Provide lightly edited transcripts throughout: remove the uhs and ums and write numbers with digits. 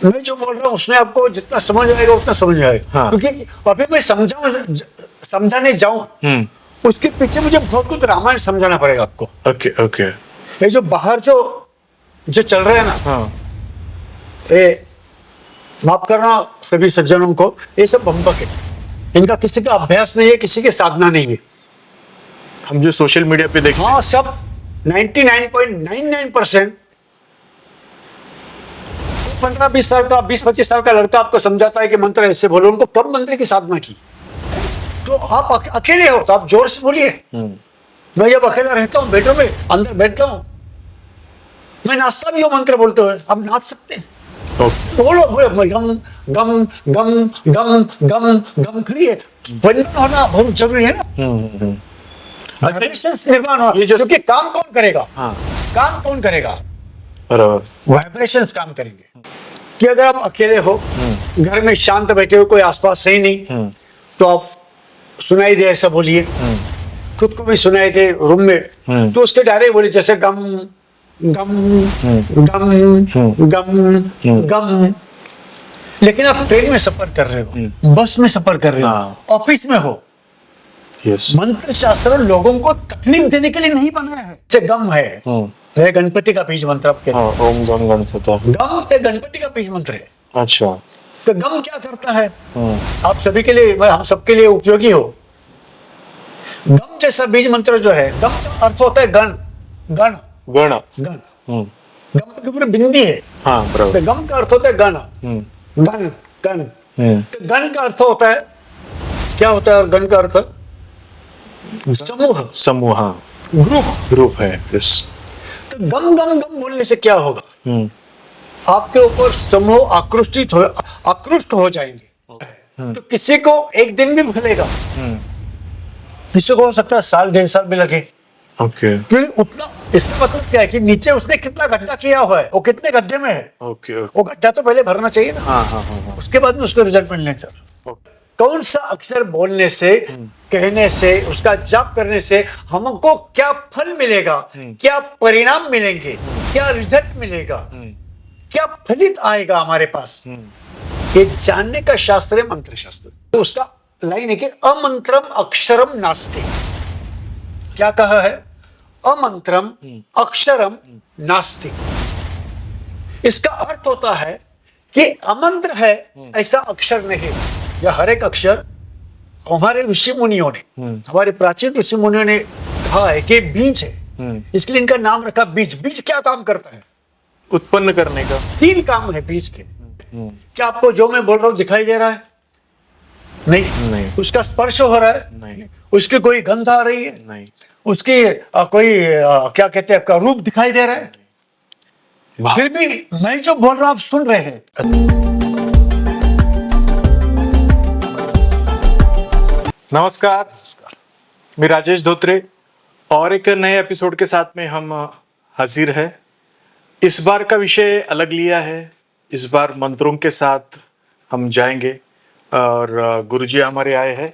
मैं जो बोल रहा हूँ उसमें आपको जितना समझ आएगा उतना समझ आएगा। हाँ। क्योंकि अभी मैं समझाने जाऊं उसके पीछे मुझे बहुत कुछ रामायण समझाना पड़ेगा आपको। Okay okay. ये जो बाहर जो चल रहा है ना, हाँ ये माफ करना सभी सज्जनों को, ये सब बम्बक है। इनका किसी का अभ्यास नहीं है, किसी की साधना नहीं है। हम जो सोशल मीडिया पे देखते हाँ, सब 99.99% 15-20 साल का 20-25 साल का लड़का आपको समझाता है कि मंत्र ऐसे बोलो। उनको कब मंत्र की साधना की? तो आप अकेले हो तो आप जोर से बोलिए। मैं जब अकेला रहता हूँ बेडरूम में अंदर बैठता हूँ, मैं नाचता भी हूँ मंत्र बोलते हुए। आप नाच सकते हैं, बोलो बोलो गम गम गम गम गम गम करिए। बलिदान होना बहुत जरूरी है ना। वाइब्रेशंस निर्माण होना, क्योंकि काम कौन करेगा? हाँ। काम कौन करेगा? बराबर। वाइब्रेशंस काम करेंगे। कि अगर आप अकेले हो, घर में शांत बैठे हो, कोई आसपास है नहीं, तो आप सुनाई दे ऐसा बोलिए। खुद को भी सुनाई दे रूम में, तो उसके डायरेक्ट बोलिए, जैसे गम गम गम गम गम। लेकिन आप ट्रेन में सफर कर रहे हो, बस में सफर कर रहे हो, ऑफिस में हो, यस। मंत्र शास्त्र लोगों को तकलीफ देने के लिए नहीं बनाया है। जैसे गम है गणपति का बीज मंत्र। आप कहते हैं ओम गम गणपति। गम एक गणपति का बीज मंत्र है। अच्छा। तो गम क्या करता है? आप सभी के लिए, हम सबके लिए उपयोगी हो। गम जैसा बीज मंत्र जो है, गम का अर्थ होता है गण गण गण। गण। गम के ऊपर बिंदी है। हाँ बराबर। तो गम का अर्थ होता है गण गण गण। तो गण का अर्थ होता है, क्या होता है? और गण का अर्थ समूह, समूह। हाँ, ग्रुप, ग्रुप है। यस। तो गम गम गम बोलने से क्या होगा? आपके ऊपर समूह आकृष्ट हो जाएंगे। तो किसी को एक दिन भी भूलेगा, किसी को हो सकता है साल 1.5 साल भी लगे। ओके क्योंकि उतना, इसका मतलब क्या है कि नीचे उसने कितना गड्ढा किया हुआ है, वो कितने गड्ढे में है। ओके। वो गड्ढा तो पहले भरना चाहिए ना। हाँ हाँ हाँ। उसके बाद में उसको रिजल्ट मिलने चाहिए। कौन सा अक्षर बोलने से, कहने से, उसका जाप करने से हमको क्या फल मिलेगा, क्या परिणाम मिलेंगे, क्या रिजल्ट मिलेगा, क्या फलित आएगा हमारे पास, ये जानने का शास्त्र है मंत्र शास्त्र। तो उसका लाइन है कि अमंत्रम अक्षरम नास्ति। क्या कहा है? अमंत्रम अक्षरम नास्ति। इसका अर्थ होता है कि अमंत्र है ऐसा अक्षर नहीं। यह हर एक अक्षर, हमारे ऋषि मुनियों ने, हमारे प्राचीन ऋषि मुनियों ने कहा है कि बीज है, इसलिए इनका नाम रखा बीज। बीज क्या काम करता है? उत्पन्न करने का 3 काम है बीज के। क्या आपको जो मैं बोल रहा हूं दिखाई दे रहा है? नहीं। उसका स्पर्श हो रहा है? नहीं। उसकी कोई गंध आ रही है? नहीं। उसकी कोई क्या कहते हैं, आपका रूप दिखाई दे रहा है? फिर भी मैं जो बोल रहा हूं आप सुन रहे हैं। नमस्कार, मैं राजेश धोत्रे और एक नए एपिसोड के साथ में हम हाजिर है। इस बार का विषय अलग लिया है। इस बार मंत्रों के साथ हम जाएंगे और गुरुजी हमारे आए हैं।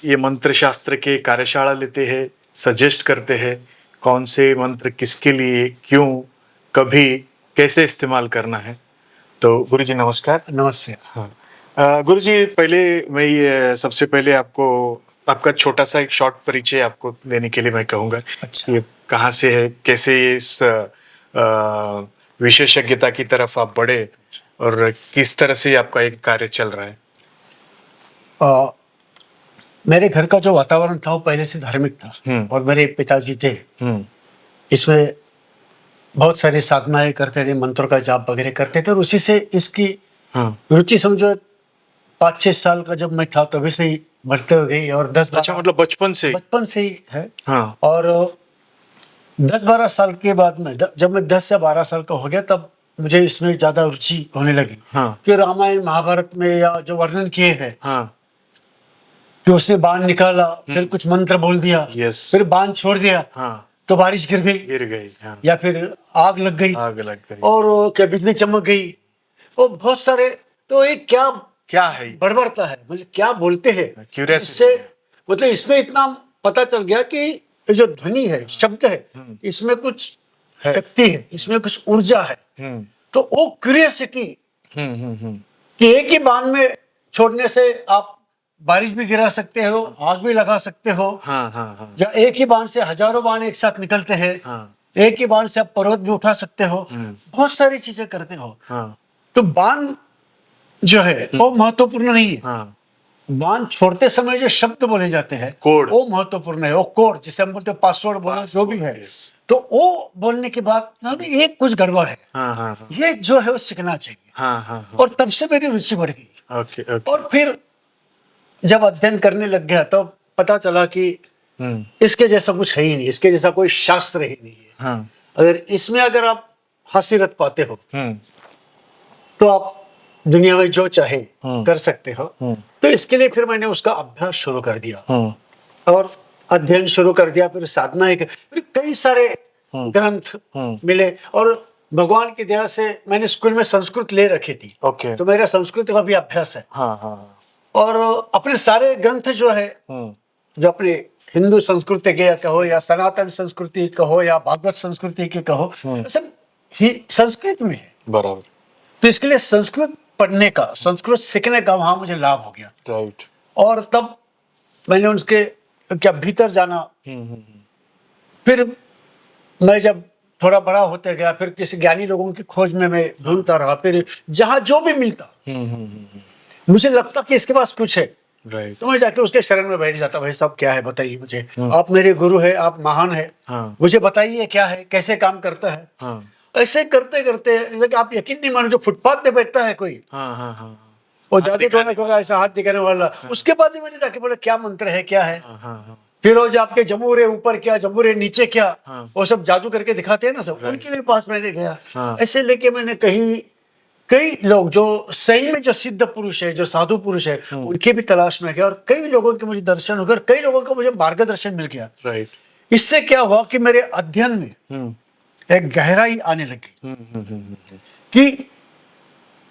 ये मंत्र शास्त्र के कार्यशाला लेते हैं, सजेस्ट करते हैं कौन से मंत्र किसके लिए, क्यों, कभी, कैसे इस्तेमाल करना है। तो गुरुजी नमस्कार। नमस्ते। हाँ गुरुजी, पहले मैं ये सबसे पहले आपका छोटा सा एक शॉर्ट परिचय आपको देने के लिए मैं कहूँगा। अच्छा। ये कहाँ से है, कैसे इस विशेषज्ञता की तरफ आप बढ़े और किस तरह से आपका एक कार्य चल रहा है? मेरे घर का जो वातावरण था वो पहले से धार्मिक था और मेरे पिताजी थे। इसमें बहुत सारी साधनाएं करते थे, मंत्रों का जाप वगैरह करते थे और उसी से इसकी रुचि समझो 5-6 साल का जब मैं था तभी से ही बढ़ते हो गई। और 10-12 अच्छा, मतलब बचपन से ही है। हाँ। और 10-12 साल के बाद में जब मैं 10 या 12 साल का हो गया तब मुझे इसमें ज्यादा रुचि होने लगी। कि रामायण महाभारत में या जो वर्णन किए हैं, कि उसने बाण निकाला, फिर कुछ मंत्र बोल दिया, फिर बाण छोड़ दिया, तो बारिश गिर गई, या फिर आग लग गई, और क्या बिजली चमक गई, और बहुत सारे। तो ये क्या है, बड़बड़ता है, मतलब क्या बोलते हैं। इससे मतलब इसमें इतना पता चल गया कि ये जो ध्वनि है, शब्द है, इसमें कुछ शक्ति है, इसमें कुछ ऊर्जा है। तो वो क्यूरियोसिटी कि एक ही बाण में छोड़ने से आप बारिश भी गिरा सकते हो, आग भी लगा सकते हो, हाँ हाँ हाँ या एक ही बाण से हजारों बाण एक साथ निकलते हैं, हाँ एक ही बाण से आप पर्वत भी उठा सकते हो, बहुत सारी चीजें करते हो। हाँ तो बाण जो है वो महत्वपूर्ण नहीं है। हाँ बाण छोड़ते समय जो शब्द बोले जाते हैं कोड। वो महत्वपूर्ण है। वो कोड जिसे हम बोलते हैं, पासवर्ड बोलो जो भी है, Yes. तो वो बोलने के बाद ना ये कुछ गड़बड़ है, हाँ हाँ हाँ ये जो है वो सीखना चाहिए। हाँ हाँ और तब से मेरी रुचि बढ़ गई। ओके ओके और फिर जब अध्ययन करने लग गया तो पता चला कि इसके जैसा कुछ है ही नहीं, इसके जैसा कोई शास्त्र ही नहीं है। हाँ अगर आप हासिरत पाते हो तो आप दुनिया में जो चाहे कर सकते हो। तो इसके लिए फिर मैंने उसका अभ्यास शुरू कर दिया और अध्ययन शुरू कर दिया। फिर साधना फिर कई सारे ग्रंथ मिले और भगवान की दया से मैंने स्कूल में संस्कृत ले रखी थी। ओके तो मेरा संस्कृत का भी अभ्यास है। हाँ हाँ और अपने सारे ग्रंथ जो है, जो अपने हिंदू संस्कृति के कहो या सनातन संस्कृति कहो या भागवत संस्कृति के कहो, सब ही संस्कृत में है। बराबर तो इसके लिए संस्कृत पढ़ने का, संस्कृत सीखने का वहां मुझे लाभ हो गया। राइट और तब मैंने उनके क्या भीतर जाना। फिर मैं जब थोड़ा बड़ा होते गया, फिर किसी ज्ञानी लोगों की खोज में मैं ढूंढता रहा। फिर जहां जो भी मिलता मुझे लगता कि इसके पास कुछ है, राइट तो मैं जाके उसके शरण में बैठ जाता। भाई साहब क्या है बताइए मुझे, आप मेरे गुरु है, आप महान है, मुझे बताइए क्या है, कैसे काम करता है। ऐसे करते करते लेकिन आप यकीन नहीं मानो, जो फुटपाथ पे बैठता है कोई, वो जादू टोना कर रहा है, ऐसा हाथ दिखाने वाला, उसके बाद भी मैंने जाके बोला क्या मंत्र है, क्या है। फिर वो जो आपके जमूरे ऊपर क्या, जमूरे नीचे क्या, वो सब जादू करके दिखाते हैं ना सब, उनके भी पास मैंने गया। ऐसे लेके मैंने कई लोग जो सही में जो सिद्ध पुरुष है, जो साधु पुरुष है, उनके भी तलाश में गया। और कई लोगों के मुझे दर्शन हो गए, कई लोगों का मुझे मार्गदर्शन मिल गया। राइट इससे क्या हुआ कि मेरे अध्ययन में एक गहराई आने लगी कि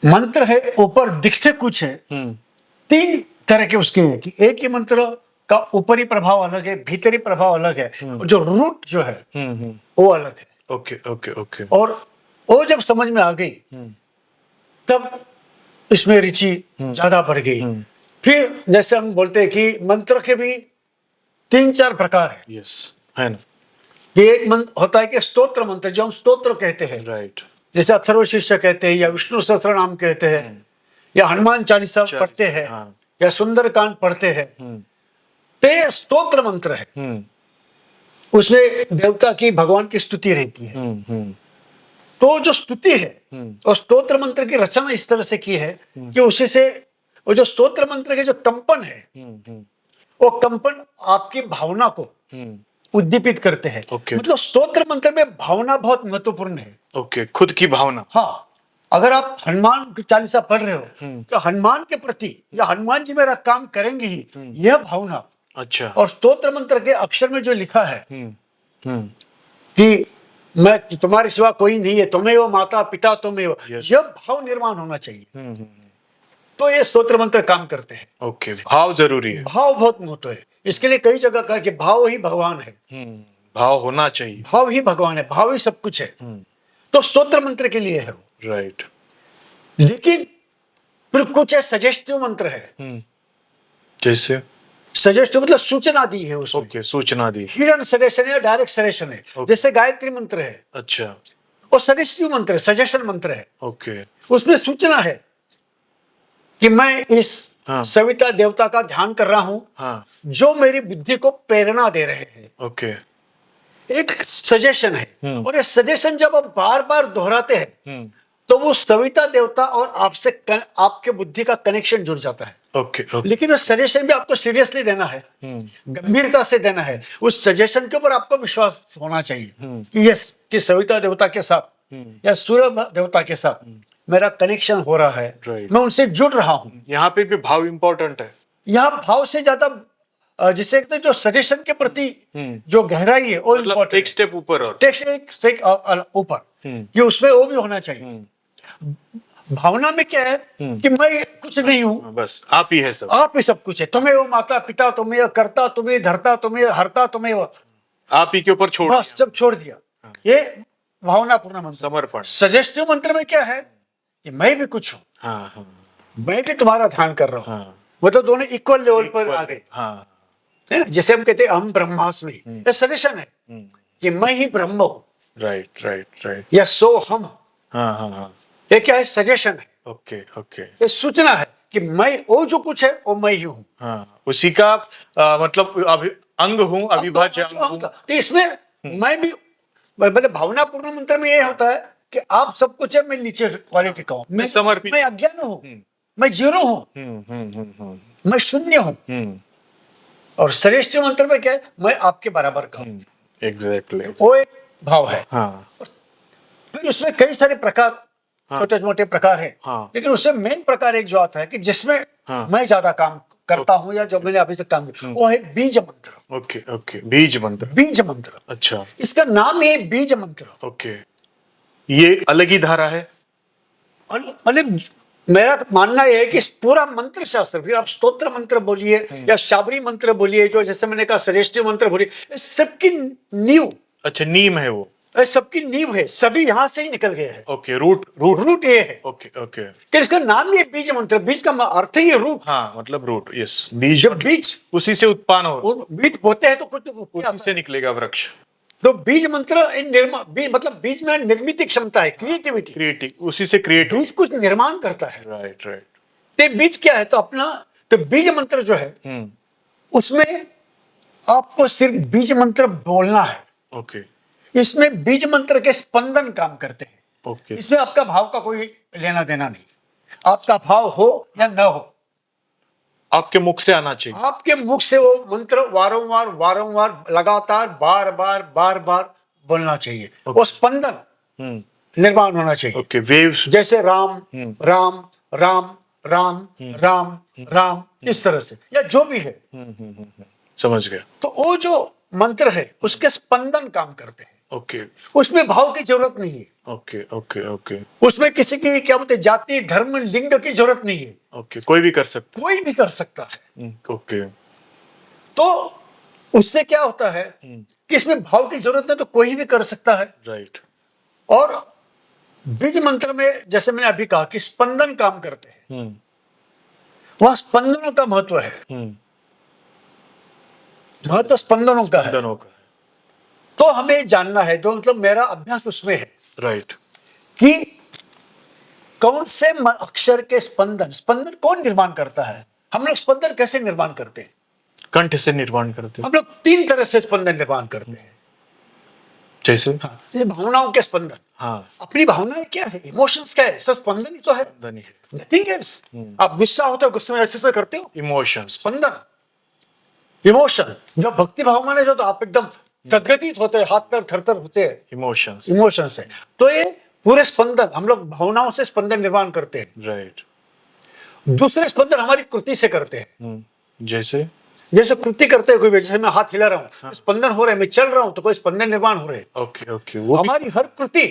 मंत्र है, ऊपर दिखते कुछ है। तीन तरह के उसके हैं कि एक ही मंत्र का ऊपरी प्रभाव अलग है, भीतरी प्रभाव अलग है, और जो रूट जो है वो अलग है। ओके ओके ओके और वो जब समझ में आ गई तब इसमें रुचि ज्यादा बढ़ गई। फिर जैसे हम बोलते हैं कि मंत्र के भी 3-4 प्रकार है। यस है ना कि एक मंत्र होता है कि स्तोत्र मंत्र, जो हम स्तोत्र कहते हैं, राइट जैसे अथर्व शीर्ष कहते हैं या विष्णु सहस्त्र नाम कहते हैं या हनुमान चालीसा पढ़ते हैं या सुंदरकांड पढ़ते हैं। तो ये स्तोत्र मंत्र है, उसमें देवता की, भगवान की स्तुति रहती है। तो जो स्तुति है और स्तोत्र मंत्र की रचना इस तरह से की है कि उसी से वो जो स्तोत्र मंत्र के जो कंपन है, वो कंपन आपकी भावना को उद्दीपित करते हैं। मतलब स्तोत्र मंत्र में भावना बहुत महत्वपूर्ण है। ओके खुद की भावना। हाँ, अगर आप हनुमान चालीसा पढ़ रहे हो तो हनुमान के प्रति या हनुमान जी मेरा काम करेंगे ही, यह भावना। अच्छा। और स्तोत्र मंत्र के अक्षर में जो लिखा है कि मैं तुम्हारे सिवा कोई नहीं है, तुम्हें वो माता पिता तुम्हें वो, यह भाव निर्माण होना चाहिए। तो ये स्तोत्र मंत्र काम करते हैं। ओके भाव जरूरी है, भाव बहुत महत्व है। इसके लिए कई जगह कहा कि भाव ही भगवान है। भाव होना चाहिए, भाव ही भगवान है, भाव ही सब कुछ है। तो स्तोत्र मंत्र के लिए है वो। राइट। लेकिन फिर कुछ है सजेस्टिव मंत्र है। जैसे सजेस्टिव मतलब सूचना दी है उसमें। ओके सूचना दी। हिडन सजेशन है, डायरेक्ट सजेशन है। जैसे गायत्री मंत्र है, अच्छा, वो सजेस्टिव मंत्र है, सजेशन मंत्र है। ओके उसमें सूचना है कि मैं इस सविता देवता का ध्यान कर रहा हूं, जो मेरी बुद्धि को प्रेरणा दे रहे हैं। ओके एक सजेशन है। और ये सजेशन जब आप बार बार दोहराते हैं तो वो सविता देवता और आपसे आपके बुद्धि का कनेक्शन जुड़ जाता है। Okay okay. लेकिन उस सजेशन भी आपको सीरियसली देना है, गंभीरता से देना है। उस सजेशन के ऊपर आपको विश्वास होना चाहिए कि यस, कि सविता देवता के साथ या सूर्य देवता के साथ मेरा कनेक्शन हो रहा है, मैं उनसे जुड़ रहा हूं। यहाँ पे भी भाव इंपॉर्टेंट है। यहाँ भाव से ज्यादा जिसे कहते हैं जो सजेशन के प्रति जो गहराई है वो मतलब एक स्टेप ऊपर, और एक ऊपर कि उसमें वो भी होना चाहिए। भावना में क्या है कि मैं कुछ नहीं हूं, बस आप ही है सब, आप ही सब कुछ है। तुम्हें वो माता पिता, तुम्हें वो करता, तुम्हें धरता, तुम्हें हरता, तुम्हें वो आप ही के ऊपर छोड़, बस जब छोड़ दिया। ये भावनापूर्ण मंत्र, समर्पण। सजेस्टिव मंत्र में क्या है कि मैं भी कुछ हूँ, हाँ हाँ मैं भी तुम्हारा ध्यान कर रहा हूँ। हाँ वो तो दोनों इक्वल लेवल पर आ गए, हाँ है ना। जैसे हम कहते हैं हम ब्रह्मास्मि, ये सजेशन है कि मैं ही ब्रह्म हूँ राइट राइट राइट या सो हम। हाँ हाँ हाँ ये क्या है? सजेशन है, ओके ओके ये सूचना है कि मैं, वो जो कुछ है वो मैं ही हूँ। हाँ उसी का मतलब अंग हूँ, अविभाज्य जो अंग हम हूँ। तो इसमें मैं भी, मतलब भावनापूर्ण मंत्र में ये होता है कि आप सब कुछ है, मैं नीचे क्वालिटी का हूँ, मैं समर्पित मैं अज्ञान हूँ, मैं जीरो हूँ, मैं शून्य हूँ। और श्रेष्ठ मंत्र में क्या है? मैं आपके बराबर का हूँ। एग्जैक्टली वो एक भाव है। हाँ फिर उसमें कई सारे प्रकार, छोटे मोटे प्रकार है, हाँ। लेकिन उसमें मेन प्रकार एक जो आता है कि जिसमें हाँ। मैं ज्यादा काम करता हूँ या जो मैंने अभी तक काम किया, वो है बीज मंत्र। ओके ओके बीज मंत्र। बीज मंत्र, अच्छा इसका नाम ही है बीज मंत्र। ओके ये अलग ही धारा है। और मतलब मेरा तो मानना यह है कि इस पूरा मंत्र शास्त्र, फिर आप स्तोत्र मंत्र बोलिए या शाबरी मंत्र बोलिए, जो जैसे मैंने कहा श्रेष्ठ मंत्र बोलिए, इस सबकी नींव, अच्छा नीम है वो। इस सबकी नींव है, सभी यहां से ही निकल गए हैं। ओके रूट रूट रूट ये है, ओके ओके तो इसका नाम ही है बीज मंत्र। बीज का अर्थ ही है रूट। हाँ मतलब रूट यस बीज जब बीज, उसी से उत्पन्न हो वो बीज बोते हैं तो कुछ उसी से निकलेगा वृक्ष। तो बीज मंत्र मतलब बीज में निर्मित क्षमता है, क्रिएटिविटी। क्रिएटिव उसी से क्रिएट बीज कुछ निर्माण करता है। राइट राइट तो बीज क्या है? तो अपना, तो बीज मंत्र जो है उसमें आपको सिर्फ बीज मंत्र बोलना है। ओके इसमें बीज मंत्र के स्पंदन काम करते हैं। ओके इसमें आपका भाव का कोई लेना देना नहीं, आपका भाव हो या न हो, आपके मुख से आना चाहिए। आपके मुख से वो मंत्र वारंवार वारंवार लगातार बार बार बार बार बोलना चाहिए। वो स्पंदन निर्माण होना चाहिए। ओके वेव्स जैसे राम राम राम राम राम राम, इस तरह से, या जो भी है। समझ गया। तो वो जो मंत्र है उसके स्पंदन काम करते हैं, ओके उसमें भाव की जरूरत नहीं है, ओके ओके ओके उसमें किसी की क्या बोलते जाति धर्म लिंग की जरूरत नहीं है, ओके कोई भी कर सकता कोई भी कर सकता है। है। ओके तो उससे क्या होता है कि इसमें भाव की जरूरत नहीं, तो कोई भी कर सकता है। राइट और बीज मंत्र में जैसे मैंने अभी कहा कि स्पंदन काम करते हैं, वहां स्पंदनों का महत्व है। महत्व स्पंदनों का है। दोनों का तो हमें जानना है, तो मतलब मेरा अभ्यास उसमें है राइट कि कौन से अक्षर के स्पंदन, स्पंदन कौन निर्माण करता है। हम लोग स्पंदन कैसे निर्माण करते हैं? कंठ से निर्माण करते हम लोग 3 तरह से स्पंदन निर्माण करते हैं। जैसे जैसे भावनाओं के स्पंदन, हाँ अपनी भावनाएं क्या है, इमोशंस क्या है, सब स्पंदन ही तो है, धनी है नथिंग एल्स। आप गुस्सा होते हो, गुस्से में अच्छे से करते हो, इमोशंस स्पंदन, इमोशन। जब भक्ति भाव माने जो, तो आप एकदम सदगतित होते हैं, हाथ पैर थरथर होते हैं, इमोशंस इमोशंस है। तो ये पूरे स्पंदन हम लोग भावनाओं से स्पंदन निर्माण करते हैं। राइट दूसरे स्पंदन हमारी कृति से करते हैं। जैसे जैसे कृति करते हैं कोई भी, जैसे मैं हाथ हिला रहा हूँ, स्पंदन हो रहा है, मैं चल रहा हूँ तो कोई स्पंदन निर्माण हो रहे हैं। ओके ओके वो हमारी हर कृति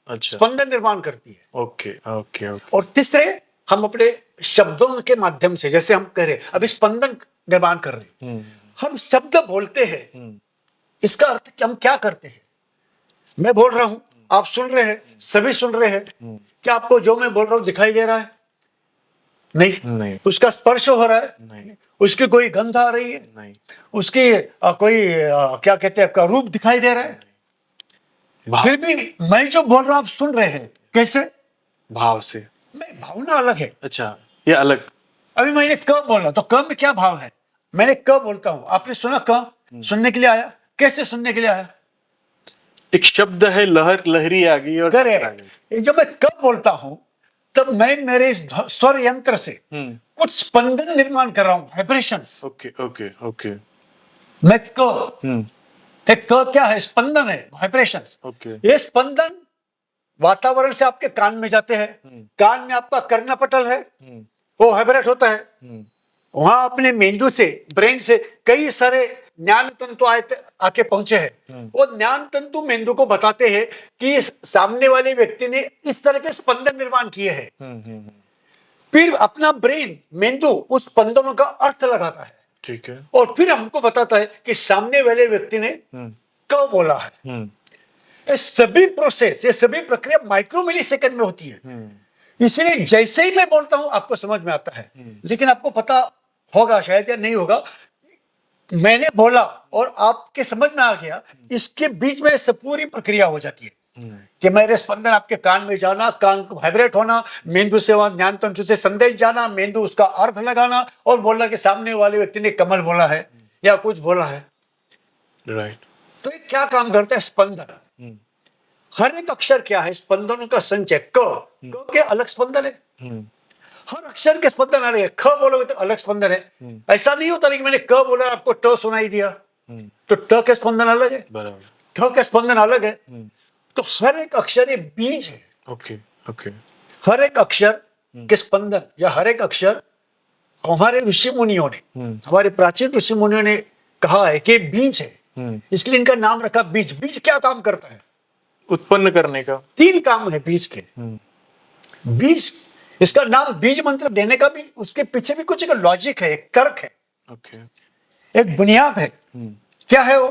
अच्छा स्पंदन निर्माण करती है। ओके ओके ओके और तीसरे, हम अपने शब्दों के माध्यम से, जैसे हम कह रहे हैं अभी स्पंदन निर्माण कर रहे हैं, हम शब्द बोलते हैं, इसका अर्थ कि हम क्या करते हैं। मैं बोल रहा हूं, आप सुन रहे हैं, सभी सुन रहे हैं, क्या आपको जो मैं बोल रहा हूं दिखाई दे रहा है? नहीं। उसका स्पर्श हो रहा है? नहीं उसकी कोई गंध आ रही है? नहीं उसकी कोई क्या कहते हैं, आपका रूप दिखाई दे रहा है? फिर भी मैं जो बोल रहा हूं आप सुन रहे हैं, कैसे? भाव से। मैं, भावना अलग है। अच्छा ये अलग। अभी मैंने क बोला तो क में क्या भाव है? मैंने क बोलता हूं, आपने सुना क, सुनने के लिए आया। कैसे सुनने के लिए आया? एक शब्द है लहर, लहरी आ गई और करेक्ट। जब मैं क बोलता हूं तब मैं मेरे इस स्वर यंत्र से कुछ स्पंदन निर्माण कर रहा हूं, वाइब्रेशंस। ओके ओके ओके मैं क, एक क क्या है? स्पंदन है, वाइब्रेशंस। ओके ये स्पंदन वातावरण से आपके कान में जाते हैं, कान में आपका कर्णपटल है, वो वाइब्रेट होता है। वहां अपने मेंदु से, ब्रेन से कई सारे ज्ञान तंतु आके पहुंचे हैं। वो ज्ञान तंतु मेंदु को बताते हैं कि सामने वाले व्यक्ति ने इस तरह के स्पंदन निर्माण किए हैं। फिर अपना ब्रेन, मेंदु उस स्पंदनों का अर्थ लगाता है, ठीक है, और फिर हमको बताता है कि सामने वाले व्यक्ति ने क बोला है। ये सभी प्रोसेस, ये सभी प्रक्रिया माइक्रो मिली सेकंड में होती है। इसलिए जैसे ही मैं बोलता हूं आपको समझ में आता है, लेकिन आपको पता होगा शायद या नहीं होगा, मैंने बोला और आपके समझ में आ गया, इसके बीच में सब पूरी प्रक्रिया हो जाती है कि मेरे स्पंदन आपके कान में जाना, कान को वाइब्रेट होना, मेंदु से वहां ज्ञान तंत्र से संदेश जाना, मेंदु उसका अर्थ लगाना और बोलना कि सामने वाले व्यक्ति ने कमल बोला है या कुछ बोला है। राइट। तो ये क्या काम करता है? स्पंदन। हर एक अक्षर क्या है? स्पंदनों का संचय। क के अलग स्पंदन है, हर अक्षर के स्पंदन अलग है। ख बोलोगे तो अलग स्पंदन है। ऐसा नहीं होता कि मैंने क बोला आपको ट सुनाई दिया, तो ट के स्पंदन अलग है, बराबर। ठ के स्पंदन अलग है। तो हर एक अक्षर ये बीज है। Okay okay. हर एक अक्षर के स्पंदन या हर एक अक्षर, हमारे ऋषि मुनियों ने, हमारे प्राचीन ऋषि मुनियों ने कहा है कि बीज है, इसलिए इनका नाम रखा बीज। बीज क्या काम करता है? उत्पन्न करने का 3 काम है बीज के। बीज, इसका नाम बीज मंत्र देने का भी, उसके पीछे भी कुछ एक लॉजिक है, एक तर्क है, ओके। एक बुनियाद है। क्या है वो?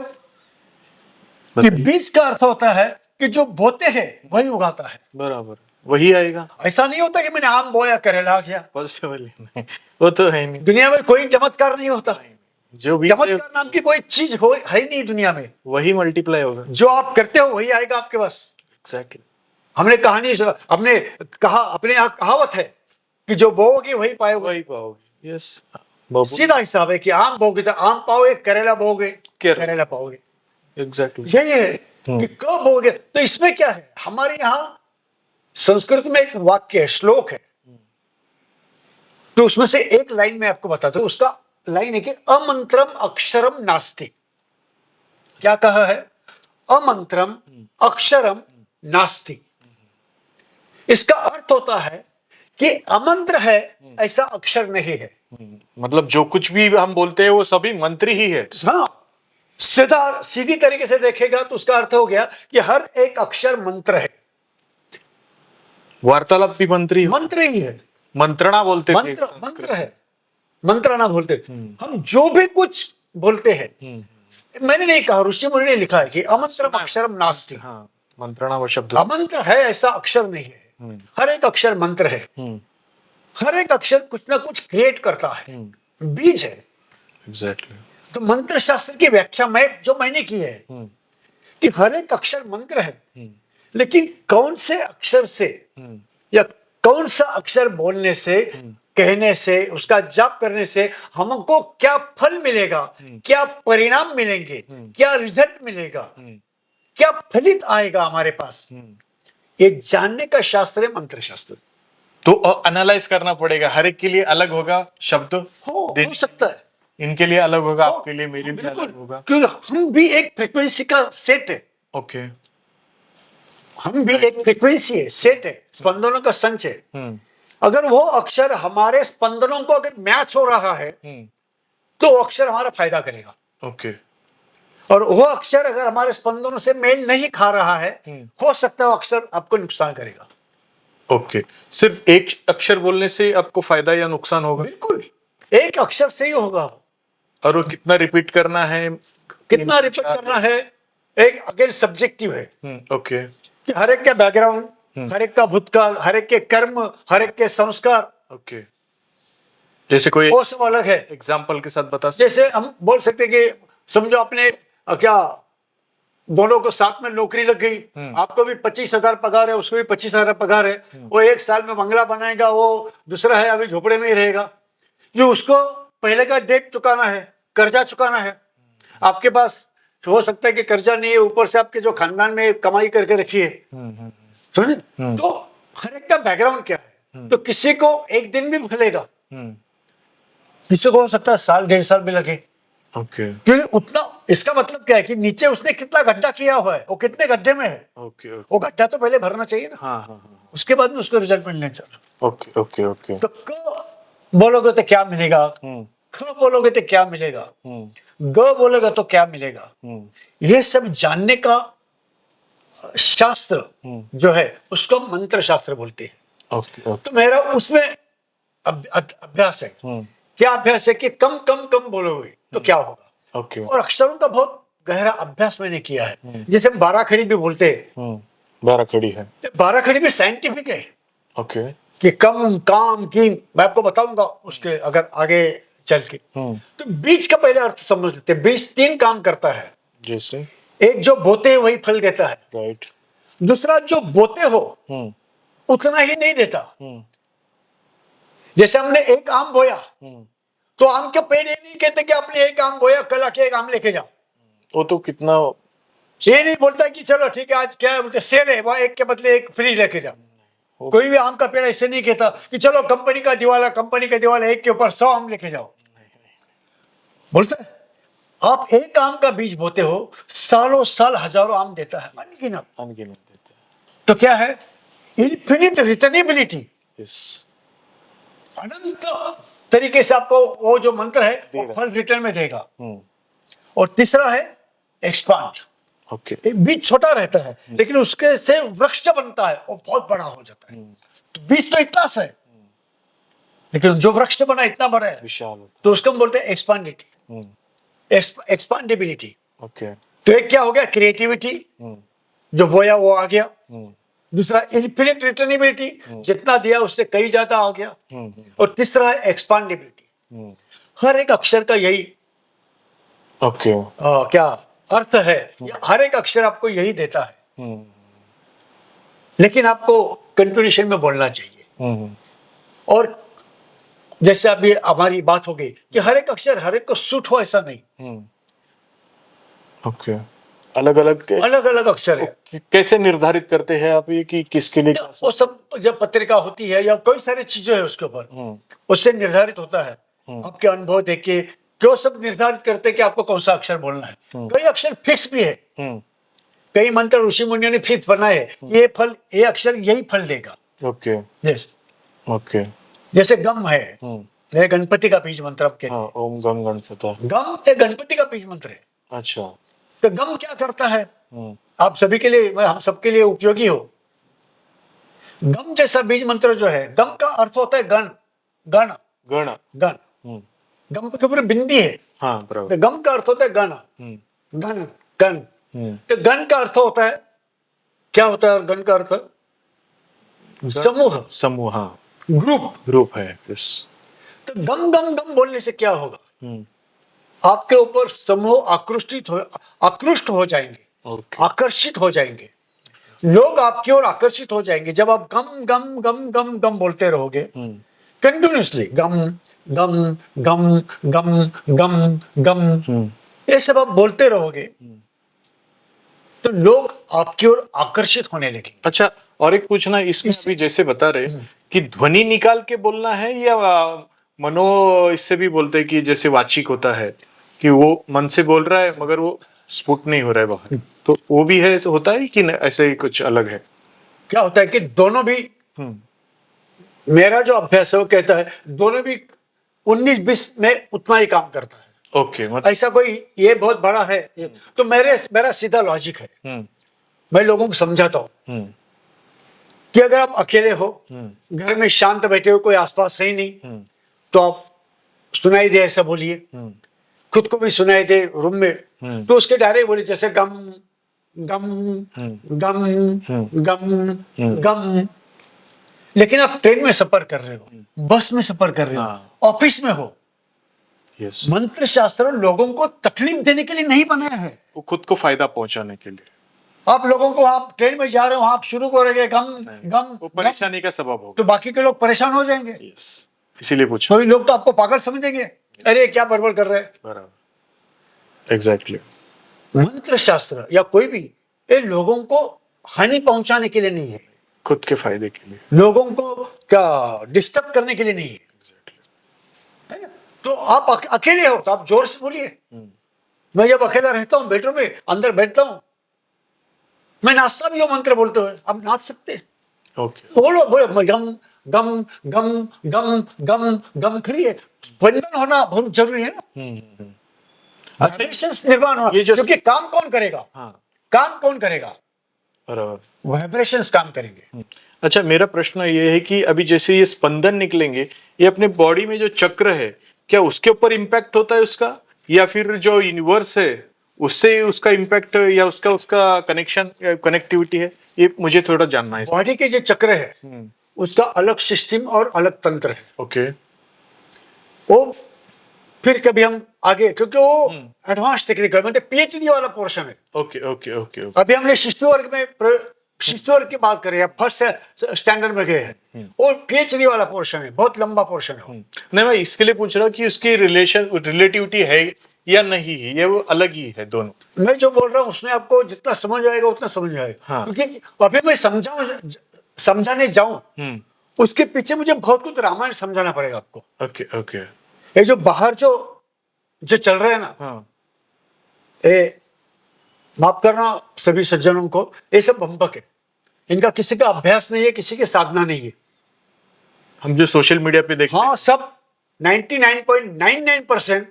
कि बीज का अर्थ होता है कि जो बोते हैं वही उगाता है। बराबर, वही आएगा। ऐसा नहीं होता कि मैंने आम बोया करेला आ गया। पॉसिबल नहीं, वो तो है नहीं। दुनिया में कोई चमत्कार नहीं होता। जो भी चमत्कार नाम की कोई चीज हो है ही नहीं दुनिया में। वही मल्टीप्लाई होगा। जो आप करते हो वही आएगा आपके पास। एग्जैक्टली। हमने कहानी, हमने कहा, अपने यहाँ कहावत है कि जो बोओगे वही पाओगे। वही पाओगे। यस, सीधा हिसाब है कि आम बोगे तो आम पाओगे, करेला बोगे करेला पाओगे। एग्जैक्टली। यही है कि कब बोगे। तो इसमें क्या है? हमारे यहाँ संस्कृत में एक वाक्य है, श्लोक है, तो उसमें से एक लाइन में आपको बताता हूं। उसका लाइन है कि अमंत्रम अक्षरम नास्ति। क्या कहा है? अमंत्रम अक्षरम नास्ति। इसका अर्थ होता है कि अमंत्र है, ऐसा अक्षर नहीं है। मतलब जो कुछ भी हम बोलते हैं वो सभी मंत्र ही है। हाँ, सीधी तरीके से देखेगा तो उसका अर्थ हो गया कि हर एक अक्षर मंत्र है। वार्तालाप भी मंत्र ही है। मंत्रणा बोलते थे। मंत्र है, मंत्रणा बोलते। हम जो भी कुछ बोलते हैं, मैंने नहीं कहा, ऋषि मुनि ने लिखा है कि अमंत्रम अक्षरम नास्ति। हाँ, मंत्रणा वो शब्द। अमंत्र है, ऐसा अक्षर नहीं है। हर एक अक्षर मंत्र है। हर एक अक्षर कुछ ना कुछ क्रिएट करता है, बीज है। एग्जैक्टली। तो मंत्र शास्त्र की व्याख्या मैंने की है कि हर एक अक्षर मंत्र है, लेकिन कौन से अक्षर से या कौन सा अक्षर बोलने से, कहने से, उसका जाप करने से हमको क्या फल मिलेगा, क्या परिणाम मिलेंगे, क्या रिजल्ट मिलेगा, क्या फलित आएगा हमारे पास, ये जानने का शास्त्र है मंत्र शास्त्र। तो एनालाइज करना पड़ेगा। हर एक के लिए अलग होगा शब्द। हो सकता है इनके लिए अलग होगा, आपके लिए, मेरे लिए अलग होगा, क्योंकि हम भी एक फ्रीक्वेंसी का सेट है। ओके। हम भी एक फ्रीक्वेंसी है, सेट है, स्पंदनों का संच है। अगर वो अक्षर हमारे स्पंदनों को अगर मैच हो रहा है तो वो अक्षर हमारा फायदा करेगा। ओके। और वो अक्षर अगर हमारे स्पंदनों से मेल नहीं खा रहा है, हो सकता है वो अक्षर आपको नुकसान करेगा। ओके। सिर्फ एक अक्षर बोलने से आपको फायदा या नुकसान होगा? बिल्कुल, एक अक्षर से ही होगा। और वो कितना रिपीट करना है, कितना रिपीट करना है, एक अगेन सब्जेक्टिव है। ओके। कि हर एक का बैकग्राउंड, हर एक का भूतकाल, हर एक के कर्म, हर एक के संस्कार, ओके। जैसे कोई वो सब अलग है। एग्जांपल के साथ बता सकते? जैसे हम बोल सकते कि समझो अपने क्या दोनों को साथ में नौकरी लग गई, आपको भी 25,000 पगार है, उसको भी 25,000 पगार है। वो 1 साल में बंगला बनाएगा, वो दूसरा है अभी झोपड़े में ही रहेगा। जो उसको पहले का डेट चुकाना है, कर्जा चुकाना है। आपके पास हो सकता है कि कर्जा नहीं है, ऊपर से आपके जो खानदान में कमाई करके रखी है, समझे? तो हर एक का बैकग्राउंड क्या है। तो किसी को एक दिन भी फलेगा, किसी को हो सकता है 1.5 साल में लगे। ओके। क्योंकि उतना, इसका मतलब क्या है कि नीचे उसने कितना गड्ढा किया हुआ है, वो कितने गड्ढे में है। ओके। वो गड्ढा तो पहले भरना चाहिए ना। हाँ हाँ हाँ। उसके बाद में उसको रिजल्ट मिलने चाहिए। Okay okay okay. तो क बोलोगे तो क्या मिलेगा, ख बोलोगे तो क्या मिलेगा, ग बोलेगा तो क्या मिलेगा, ये सब जानने का शास्त्र जो है उसको मंत्र शास्त्र बोलते हैं। ओके। तो मेरा उसमें अभ्यास है। क्या अभ्यास है कि कम कम कम बोलोगे तो क्या होगा। ओके। और अक्षरों का बहुत गहरा अभ्यास मैंने किया है। जैसे हम 12 खड़ी भी बोलते हैं, 12 खड़ी है। 12 खड़ी भी साइंटिफिक है। ओके। कि कम काम की, मैं आपको बताऊंगा उसके अगर आगे चल के। तो बीज का पहले अर्थ समझ लेते हैं। बीज 3 काम करता है। जैसे? एक जो बोते हैं वही फल देता है। राइट। दूसरा जो बोते हो उतना ही नहीं देता। जैसे हमने एक आम बोया तो आम के पेड़ ये नहीं कहते कि आपने एक आम बोया कल आके एक आम लेके जाओ। वो तो कितना ये नहीं बोलता कि चलो ठीक है आज क्या है, बोलते सेल है वहां एक के बदले एक फ्री लेके जाओ। कोई भी आम का पेड़ ऐसे नहीं कहता कि चलो कंपनी का दिवाला एक के ऊपर 100 आम लेके जाओ। बोलते आप एक आम का बीज बोते हो, सालों साल हजारों आम देता है, अनगिनत। अनगिनत देता तो क्या है? इन्फिनिट रिटर्नेबिलिटी। है। यस। अनंत तरीके से आपको वो जो मंत्र है वो देगा। फल रिटर्न में देगा। और तीसरा है एक्सपांड। ओके। बीज छोटा रहता है लेकिन उसके से वृक्ष बनता है और बहुत बड़ा हो जाता है। तो बीज तो इतना सा है लेकिन जो वृक्ष बना इतना बड़ा है, विशाल होता तो उसको हम बोलते हैं एक्सपांडिटी, है। एक्सपांडेबिलिटी। ओके। तो एक क्या हो गया? क्रिएटिविटी, जो बोया वो आ गया। दूसरा इन्फिनिट रिटर्नेबिलिटी, जितना दिया उससे कई ज्यादा आ गया। और तीसरा है एक्सपांडेबिलिटी। हर एक अक्षर का यही ओके। क्या अर्थ है, हर एक अक्षर आपको यही देता है। लेकिन आपको कंटिन्यूएशन में बोलना चाहिए। और जैसे अभी हमारी बात हो गई कि हर एक अक्षर हर एक को सूट हो, ऐसा नहीं। ओके। अलग अलग अलग अक्षर है। कैसे निर्धारित करते हैं आप ये कि किसके लिए? वो सब जब पत्रिका होती है या कोई सारी चीजें है उसके ऊपर, उससे निर्धारित होता है। आपके अनुभव देख के क्यों सब निर्धारित करते हैं कि आपको कौन सा अक्षर बोलना है। कई अक्षर फिक्स भी है। कई मंत्र ऋषि मुनियों ने फिक्स बनाए, ये फल, ये अक्षर यही फल देगा। ओके। यस। ओके। जैसे गम है, ये गणपति का बीज मंत्र आपके। हाँ, ओम गम गणपति। गम एक गणपति का बीज मंत्र है। अच्छा। तो गम क्या करता है? आप सभी के लिए, हम सबके लिए उपयोगी हो। गम जैसा बीज मंत्र जो है, गम का अर्थ होता है गण। गण गण। गण गम के ऊपर बिंदी है। हाँ, तो बराबर। गम का अर्थ होता है गण। गण गण। तो गण का अर्थ होता है, क्या होता है गण का अर्थ? समूह, समूह। हाँ, ग्रुप। ग्रुप है। यस। तो गम गम गम बोलने से क्या होगा? आपके ऊपर समूह आकृष्ट हो जाएंगे। ओके। आकर्षित हो जाएंगे। लोग आपकी ओर आकर्षित हो जाएंगे जब आप गम गम गम गम गम बोलते रहोगे कंटिन्यूसली। गम गम गम गम गम गम, ये सब आप बोलते रहोगे तो लोग आपकी ओर आकर्षित होने लगेंगे। अच्छा, और एक पूछना इसमें, अभी जैसे बता रहे कि ध्वनि निकाल के बोलना है या मनो इससे भी बोलते हैं कि जैसे वाचिक होता है कि वो मन से बोल रहा है मगर वो स्फुट नहीं हो रहा है बाहर, तो वो भी है, होता है कि ऐसे ही कुछ अलग है? क्या होता है कि दोनों भी, मेरा जो अभ्यास है वो कहता है दोनों भी 19-20 में उतना ही काम करता है। ओके। ऐसा कोई ये बहुत बड़ा है तो मेरा सीधा लॉजिक है। मैं लोगों को समझाता हूं कि अगर आप अकेले हो, घर में शांत बैठे हो, कोई आसपास है ही नहीं, तो आप सुनाई दे ऐसा बोलिए, खुद को भी सुनाई दे रूम में, तो उसके डायरेक्ट बोलिए जैसे गम गम गम गम गम। लेकिन आप ट्रेन में सफर कर रहे हो, बस में सफर कर रहे हो, ऑफिस में हो, यस। मंत्र शास्त्र लोगों को तकलीफ देने के लिए नहीं बनाया है, वो खुद को फायदा पहुंचाने के लिए। आप लोगों को, आप ट्रेन में जा रहे हो, आप शुरू करोगे गम गम, वो परेशानी का सबब होगा, तो बाकी के लोग परेशान हो जाएंगे। यस, इसीलिए पूछा। कोई लोग तो आपको पागल समझेंगे, अरे क्या बड़बड़ कर रहे हैं। बराबर, एग्जैक्टली। मंत्र शास्त्र या कोई भी ये लोगों को हानि पहुंचाने के लिए नहीं है, खुद के फायदे के लिए, लोगों को क्या डिस्टर्ब करने के लिए नहीं है। तो आप अकेले हो तो आप जोर से बोलिए। मैं जब अकेला रहता हूँ बेडरूम में अंदर बैठता हूँ, मैं नाचता भी हूँ मंत्र बोलते हुए, आप नाच सकते हैं। ओके। बोलो बोलो गम गम गम गम गम गम करिए। बंधन होना बहुत जरूरी है ना, वाइब्रेशंस निर्माण होना, ये जो, क्योंकि काम कौन करेगा? हाँ, काम कौन करेगा? बराबर, वाइब्रेशंस काम करेंगे। अच्छा, मेरा प्रश्न ये है कि अभी जैसे ये स्पंदन निकलेंगे, ये अपने बॉडी में जो चक्र है क्या उसके ऊपर इम्पैक्ट होता है उसका, या फिर जो यूनिवर्स है उससे उसका इम्पैक्ट या उसका कनेक्टिविटी है? ये मुझे थोड़ा जानना है। बॉडी के जो चक्र है उसका अलग सिस्टम और अलग तंत्र है। ओके। वो फिर कभी हम आगे, क्योंकि वो एडवांस टेक्निकल मतलब पीएचडी वाला पोर्शन है। Okay okay okay okay. अभी हमने शिशु वर्ग में शिशु वर्ग की बात करें या फर्स्ट स्टैंडर्ड में गए हैं, वो पीएचडी वाला पोर्शन है, बहुत लंबा पोर्शन है। नहीं, मैं इसके लिए पूछ रहा हूँ कि उसकी रिलेटिविटी है या नहीं है, ये वो अलग ही है दोनों। मैं जो बोल रहा हूँ उसमें आपको जितना समझ आएगा उतना समझ आएगा। हाँ। क्योंकि अभी मैं समझाने जाऊं उसके पीछे मुझे बहुत कुछ रामायण समझाना पड़ेगा आपको। Okay okay. ये जो बाहर जो चल रहे हैं ना, हाँ। ये माफ करना सभी सज्जनों को, ये सब बंबक है। इनका किसी का अभ्यास नहीं है, किसी की साधना नहीं है। हम जो सोशल मीडिया पे देखते हाँ, सब 99.99%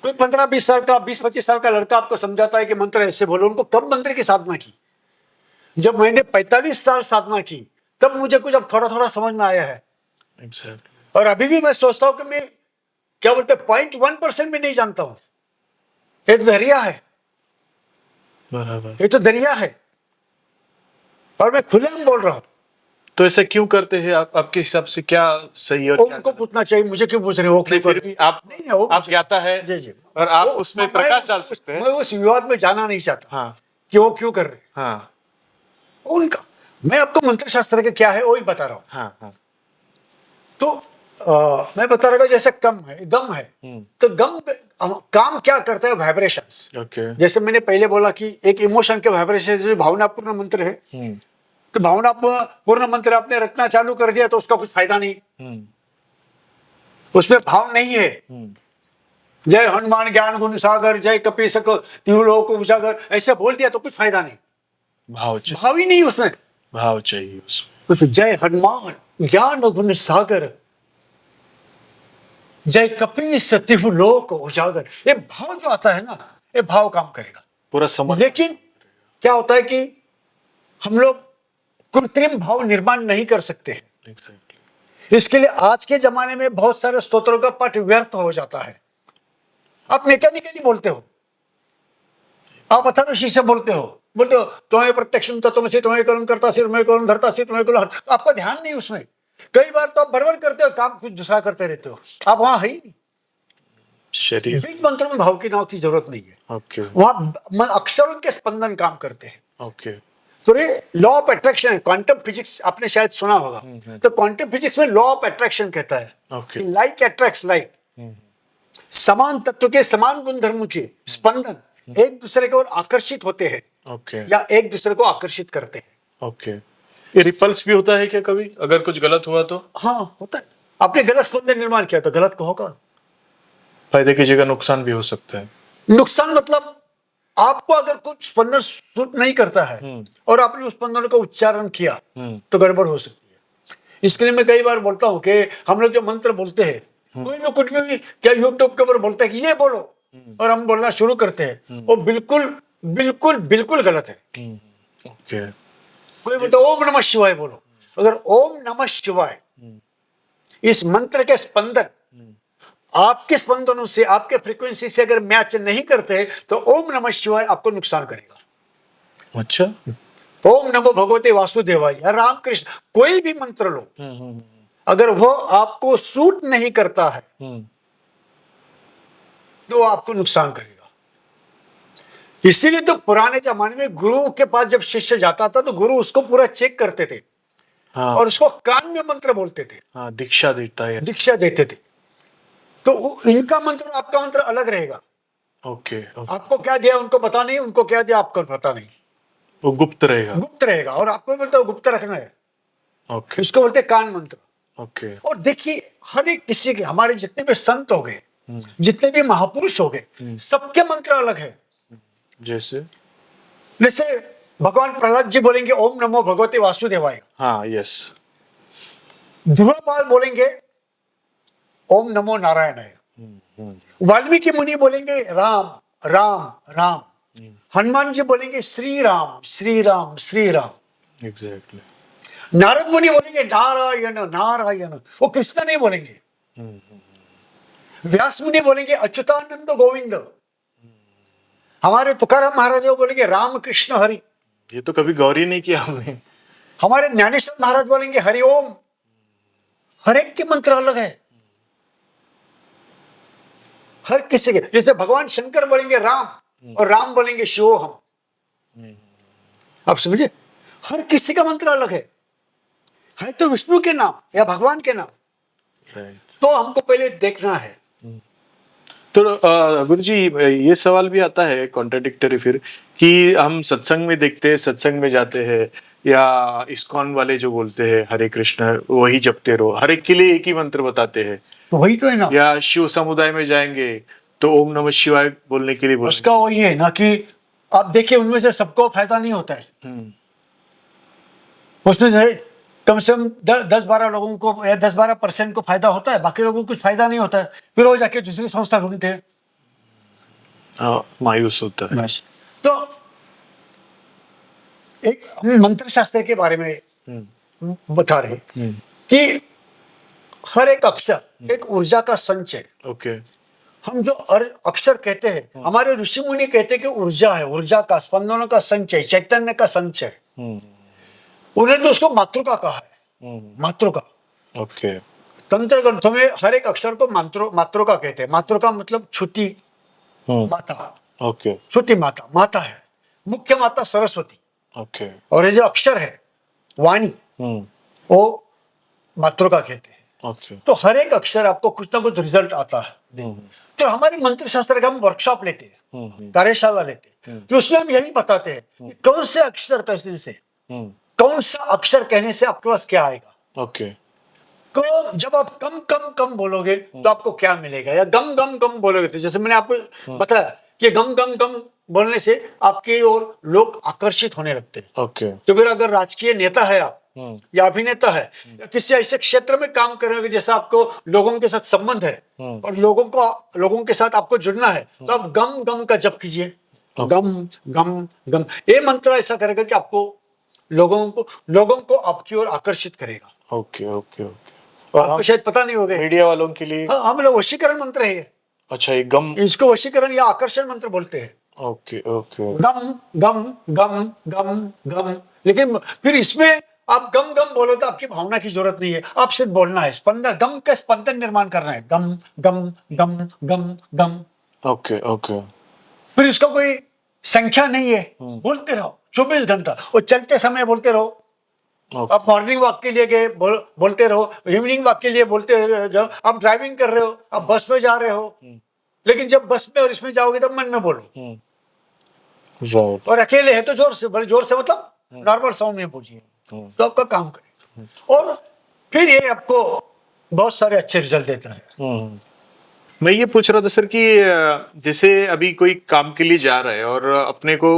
कोई 15-20 साल का 20-25 साल का लड़का आपको समझाता है कि मंत्र ऐसे बोलो। उनको कब मंत्र की साधना की? जब मैंने 45 साल साधना की तब मुझे कुछ अब थोड़ा थोड़ा समझ में आया है। Exactly. और अभी भी मैं सोचता हूं कि मैं क्या बोलते 0.1% भी नहीं जानता हूं। ये तो दरिया है, बराबर। ये तो दरिया है, और मैं खुलेआम बोल रहा हूं। तो ऐसा क्यों करते हैं आप? आपके हिसाब से क्या सही और क्या उनको पूछना चाहिए, मुझे क्यों पूछ रहे हो? नहीं, फिर भी आप नहीं, वो आप ज्ञाता है जी जी, और आप वो- उसमें मैं- प्रकाश डाल सकते हैं। मैं उस विवाद में जाना नहीं चाहता हाँ कि वो क्यों कर रहे हैं। हाँ उनका मैं आपको मंत्र शास्त्र के क्या है वही बता रहा हूं। हाँ हाँ। तो मैं बता रहा हूँ जैसे कम है, गम है, तो गम काम क्या करता है? वाइब्रेशंस। ओके। जैसे मैंने पहले बोला कि एक इमोशन के वाइब्रेशन जो भावनापूर्ण मंत्र है, तो भावनापूर्ण मंत्र आपने रखना चालू कर दिया तो उसका कुछ फायदा नहीं, उसमें भाव नहीं है। जय हनुमान ज्ञान गुण सागर, जय कपीसक तिहुलोक उजागर, ऐसे बोल दिया तो कुछ फायदा नहीं, भाव चाहिए, भाव ही नहीं उसमें। भाव चाहिए उसमें। कुछ जय हनुमान ज्ञान गुण सागर, जय कपीस तिहुलोक उजागर, ये भाव जो आता है ना, ये भाव काम करेगा पूरा समझ। लेकिन क्या होता है कि हम लोग कृत्रिम भाव निर्माण नहीं कर सकते हैं। Exactly. इसके लिए आज के जमाने में बहुत सारे स्तोत्रों का पाठ व्यर्थ हो जाता है। आप मैकेनिकली बोलते हो, आप अथर्वशीर से बोलते हो तुम्हें प्रत्यक्ष तत्वमसि, तुम्हें कलम करता सी, तुम्हें कलम धरता सी, तुम्हें कलम, तो आपका ध्यान नहीं उसमें। कई बार तो आप बड़बड़ करते हो, काम कुछ दूसरा करते रहते हो, आप वहां है ही नहीं। शरीर। बीज मंत्र में भाव की नाव की जरूरत नहीं है, ओके वहां अक्षरों के स्पंदन काम करते हैं। ओके। तो ये लॉ ऑफ अट्रैक्शन है, क्वांटम फिजिक्स आपने शायद सुना होगा। तो क्वांटम फिजिक्स में लॉ ऑफ अट्रैक्शन कहता है ओके। कि लाइक अट्रैक्ट्स लाइक, समान तत्व के समान गुणधर्म के स्पंदन एक दूसरे की ओर आकर्षित होते हैं ओके या एक दूसरे को आकर्षित करते हैं। ओके। ये रिपल्स भी होता है क्या कभी, अगर कुछ गलत हुआ तो? हाँ, होता है। आपने गलत स्पंदन निर्माण किया तो गलत को होगा। फायदे की जगह नुकसान भी हो सकता है। नुकसान मतलब आपको अगर कुछ स्पंदन सूट नहीं करता है और आपने उस स्पंदन का उच्चारण किया तो गड़बड़ हो सकती है। इसके लिए मैं कई बार बोलता हूँ कि हम लोग जो मंत्र बोलते हैं, कोई भी कुछ भी क्या यूट्यूब के ऊपर बोलते हैं कि ये बोलो, और हम बोलना शुरू करते हैं, वो बिल्कुल बिल्कुल बिल्कुल गलत है। ओके। कोई बोलता ओम नमः शिवाय बोलो, अगर ओम नमः शिवाय इस मंत्र के स्पंदन आपके स्पंदनों से, आपके फ्रीक्वेंसी से अगर मैच नहीं करते तो ओम नमः शिवाय आपको नुकसान करेगा। अच्छा। ओम नमो भगवते वासुदेवाय या राम कृष्ण, कोई भी मंत्र लो, अगर वो आपको सूट नहीं करता है तो आपको नुकसान करेगा। इसीलिए तो पुराने जमाने में गुरु के पास जब शिष्य जाता था तो गुरु उसको पूरा चेक करते थे। हाँ। और उसको कान में मंत्र बोलते थे। हाँ, दीक्षा देता है। दीक्षा देते थे। तो इनका मंत्र आपका मंत्र अलग रहेगा। ओके। आपको क्या दिया उनको पता नहीं, उनको क्या दिया आपको पता नहीं, वो गुप्त रहेगा। गुप्त रहेगा। और आपको बोलते गुप्त रखना है, ओके इसको बोलते कान मंत्र। ओके। और देखिए हर एक किसी के, हमारे जितने भी संत हो गए, जितने भी महापुरुष हो गए, सबके मंत्र अलग है। जैसे भगवान प्रहलाद जी बोलेंगे ओम नमो भगवते वासुदेवाय। हाँ, यस। ध्रुवपाल बोलेंगे ओम नमो नारायणाय। वाल्मीकि मुनि बोलेंगे राम राम राम। हनुमान जी बोलेंगे श्री राम श्री राम श्री राम। एग्जैक्टली। नारद मुनि बोलेंगे नारायण नारायण, वो कृष्ण नहीं बोलेंगे। व्यास मुनि बोलेंगे अच्युतानंद गोविंद। हमारे तुकाराम महाराज बोलेंगे राम कृष्ण हरि। ये तो कभी गौर ही नहीं किया हमने। हमारे ज्ञानेश्वर महाराज बोलेंगे हरिओम। हर एक के मंत्र अलग है, हर किसी के। जैसे भगवान शंकर बोलेंगे राम और राम बोलेंगे शिवो हम। आप समझे, हर किसी का मंत्र अलग है तो विष्णु के नाम या भगवान के नाम। राइट। तो हमको पहले देखना है। तो गुरुजी ये सवाल भी आता है कॉन्ट्राडिक्टरी फिर, कि हम सत्संग में देखते हैं, सत्संग में जाते हैं, या इस्कॉन वाले जो बोलते हैं हरे कृष्ण वही जपते रहो, हर एक के लिए एक ही मंत्र बताते हैं, तो वही तो है ना, या शिव समुदाय में जाएंगे तो ओम नमः शिवाय बोलने के लिए बोलेंगे। उसका वही है ना कि आप देखिए उनमें से सबको फायदा नहीं होता है। उसमें से कम से कम 10-12 लोगों को या 10-12% को फायदा होता है, बाकी लोगों को कुछ फायदा नहीं होता है। फिर वो जाके दूसरी संस्था ढूंढते हैं, मायूस होता है। बस। तो एक हम मंत्र शास्त्र के बारे में बता रहे हैं कि हर एक अक्षर एक ऊर्जा का संचय। ओके। हम जो अक्षर कहते हैं, हमारे ऋषि मुनि कहते हैं कि ऊर्जा है, ऊर्जा का, स्पंदनों का संचय, चैतन्य का संचय। उन्होंने तो उसको मातृका कहा है, मातृका। ओके। तंत्र ग्रंथों में हर एक अक्षर को मातृका कहते हैं। मातृका मतलब छोटी माता। ओके। छोटी माता, माता है, मुख्य माता सरस्वती। ओके। और ये जो अक्षर है वाणी, वो मातृका कहते हैं। ओके। तो हर एक अक्षर आपको कुछ ना कुछ रिजल्ट आता है। तो हमारे मंत्र शास्त्र का हम वर्कशॉप लेते हैं, कार्यशाला लेते हैं, तो उसमें हम यही बताते हैं कि कौन से अक्षर कहने से, कौन सा अक्षर कहने से आपके पास क्या आएगा। ओके। जब आप कम कम कम बोलोगे तो आपको क्या मिलेगा, या गम गम गम बोलोगे तो, जैसे मैंने आपको बताया कि गम गम गम बोलने से आपके ओर लोग आकर्षित होने लगते हैं। ओके। तो फिर अगर राजकीय नेता है आप, या अभिनेता है, या किसी ऐसे क्षेत्र में काम कर रहे हो जैसे आपको लोगों के साथ संबंध है और लोगों के साथ आपको जुड़ना है, तो आप गम गम का जप कीजिए। गम गम गम, ये मंत्र ऐसा करेगा कि आपको लोगों को आपकी ओर आकर्षित करेगा। ओके। ओके। ओके। आपको शायद पता नहीं होगा, मीडिया वालों के लिए हाँ, हम लोग वशीकरण मंत्र है ये। अच्छा, ये गम, इसको वशीकरण या आकर्षण मंत्र बोलते हैं। ओके। ओके। गम गम गम गम गम। लेकिन फिर इसमें आप गम गम बोलो तो आपकी भावना की जरूरत नहीं है, आप सिर्फ बोलना है, स्पंदन, गम का स्पंदन निर्माण करना है। गम गम गम गम गम। ओके। ओके। फिर इसका कोई संख्या नहीं है, बोलते रहो 24 घंटा, और चलते समय बोलते रहो। आप मॉर्निंग वॉक के लिए गए, बोलते रहो, इवनिंग वॉक के लिए बोलते जाओ। आप ड्राइविंग कर रहे हो, आप बस में जा रहे हो, लेकिन जब बस में और इसमें जाओगे तब मन में बोलो। राइट। और अकेले है तो जोर से, बड़े जोर से मतलब नॉर्मल साउंड में बोलिए, तो आपका काम करेगा। और फिर ये आपको बहुत सारे अच्छे रिजल्ट देता है। मैं ये पूछ रहा था सर कि जैसे अभी कोई काम के लिए जा रहा है और अपने को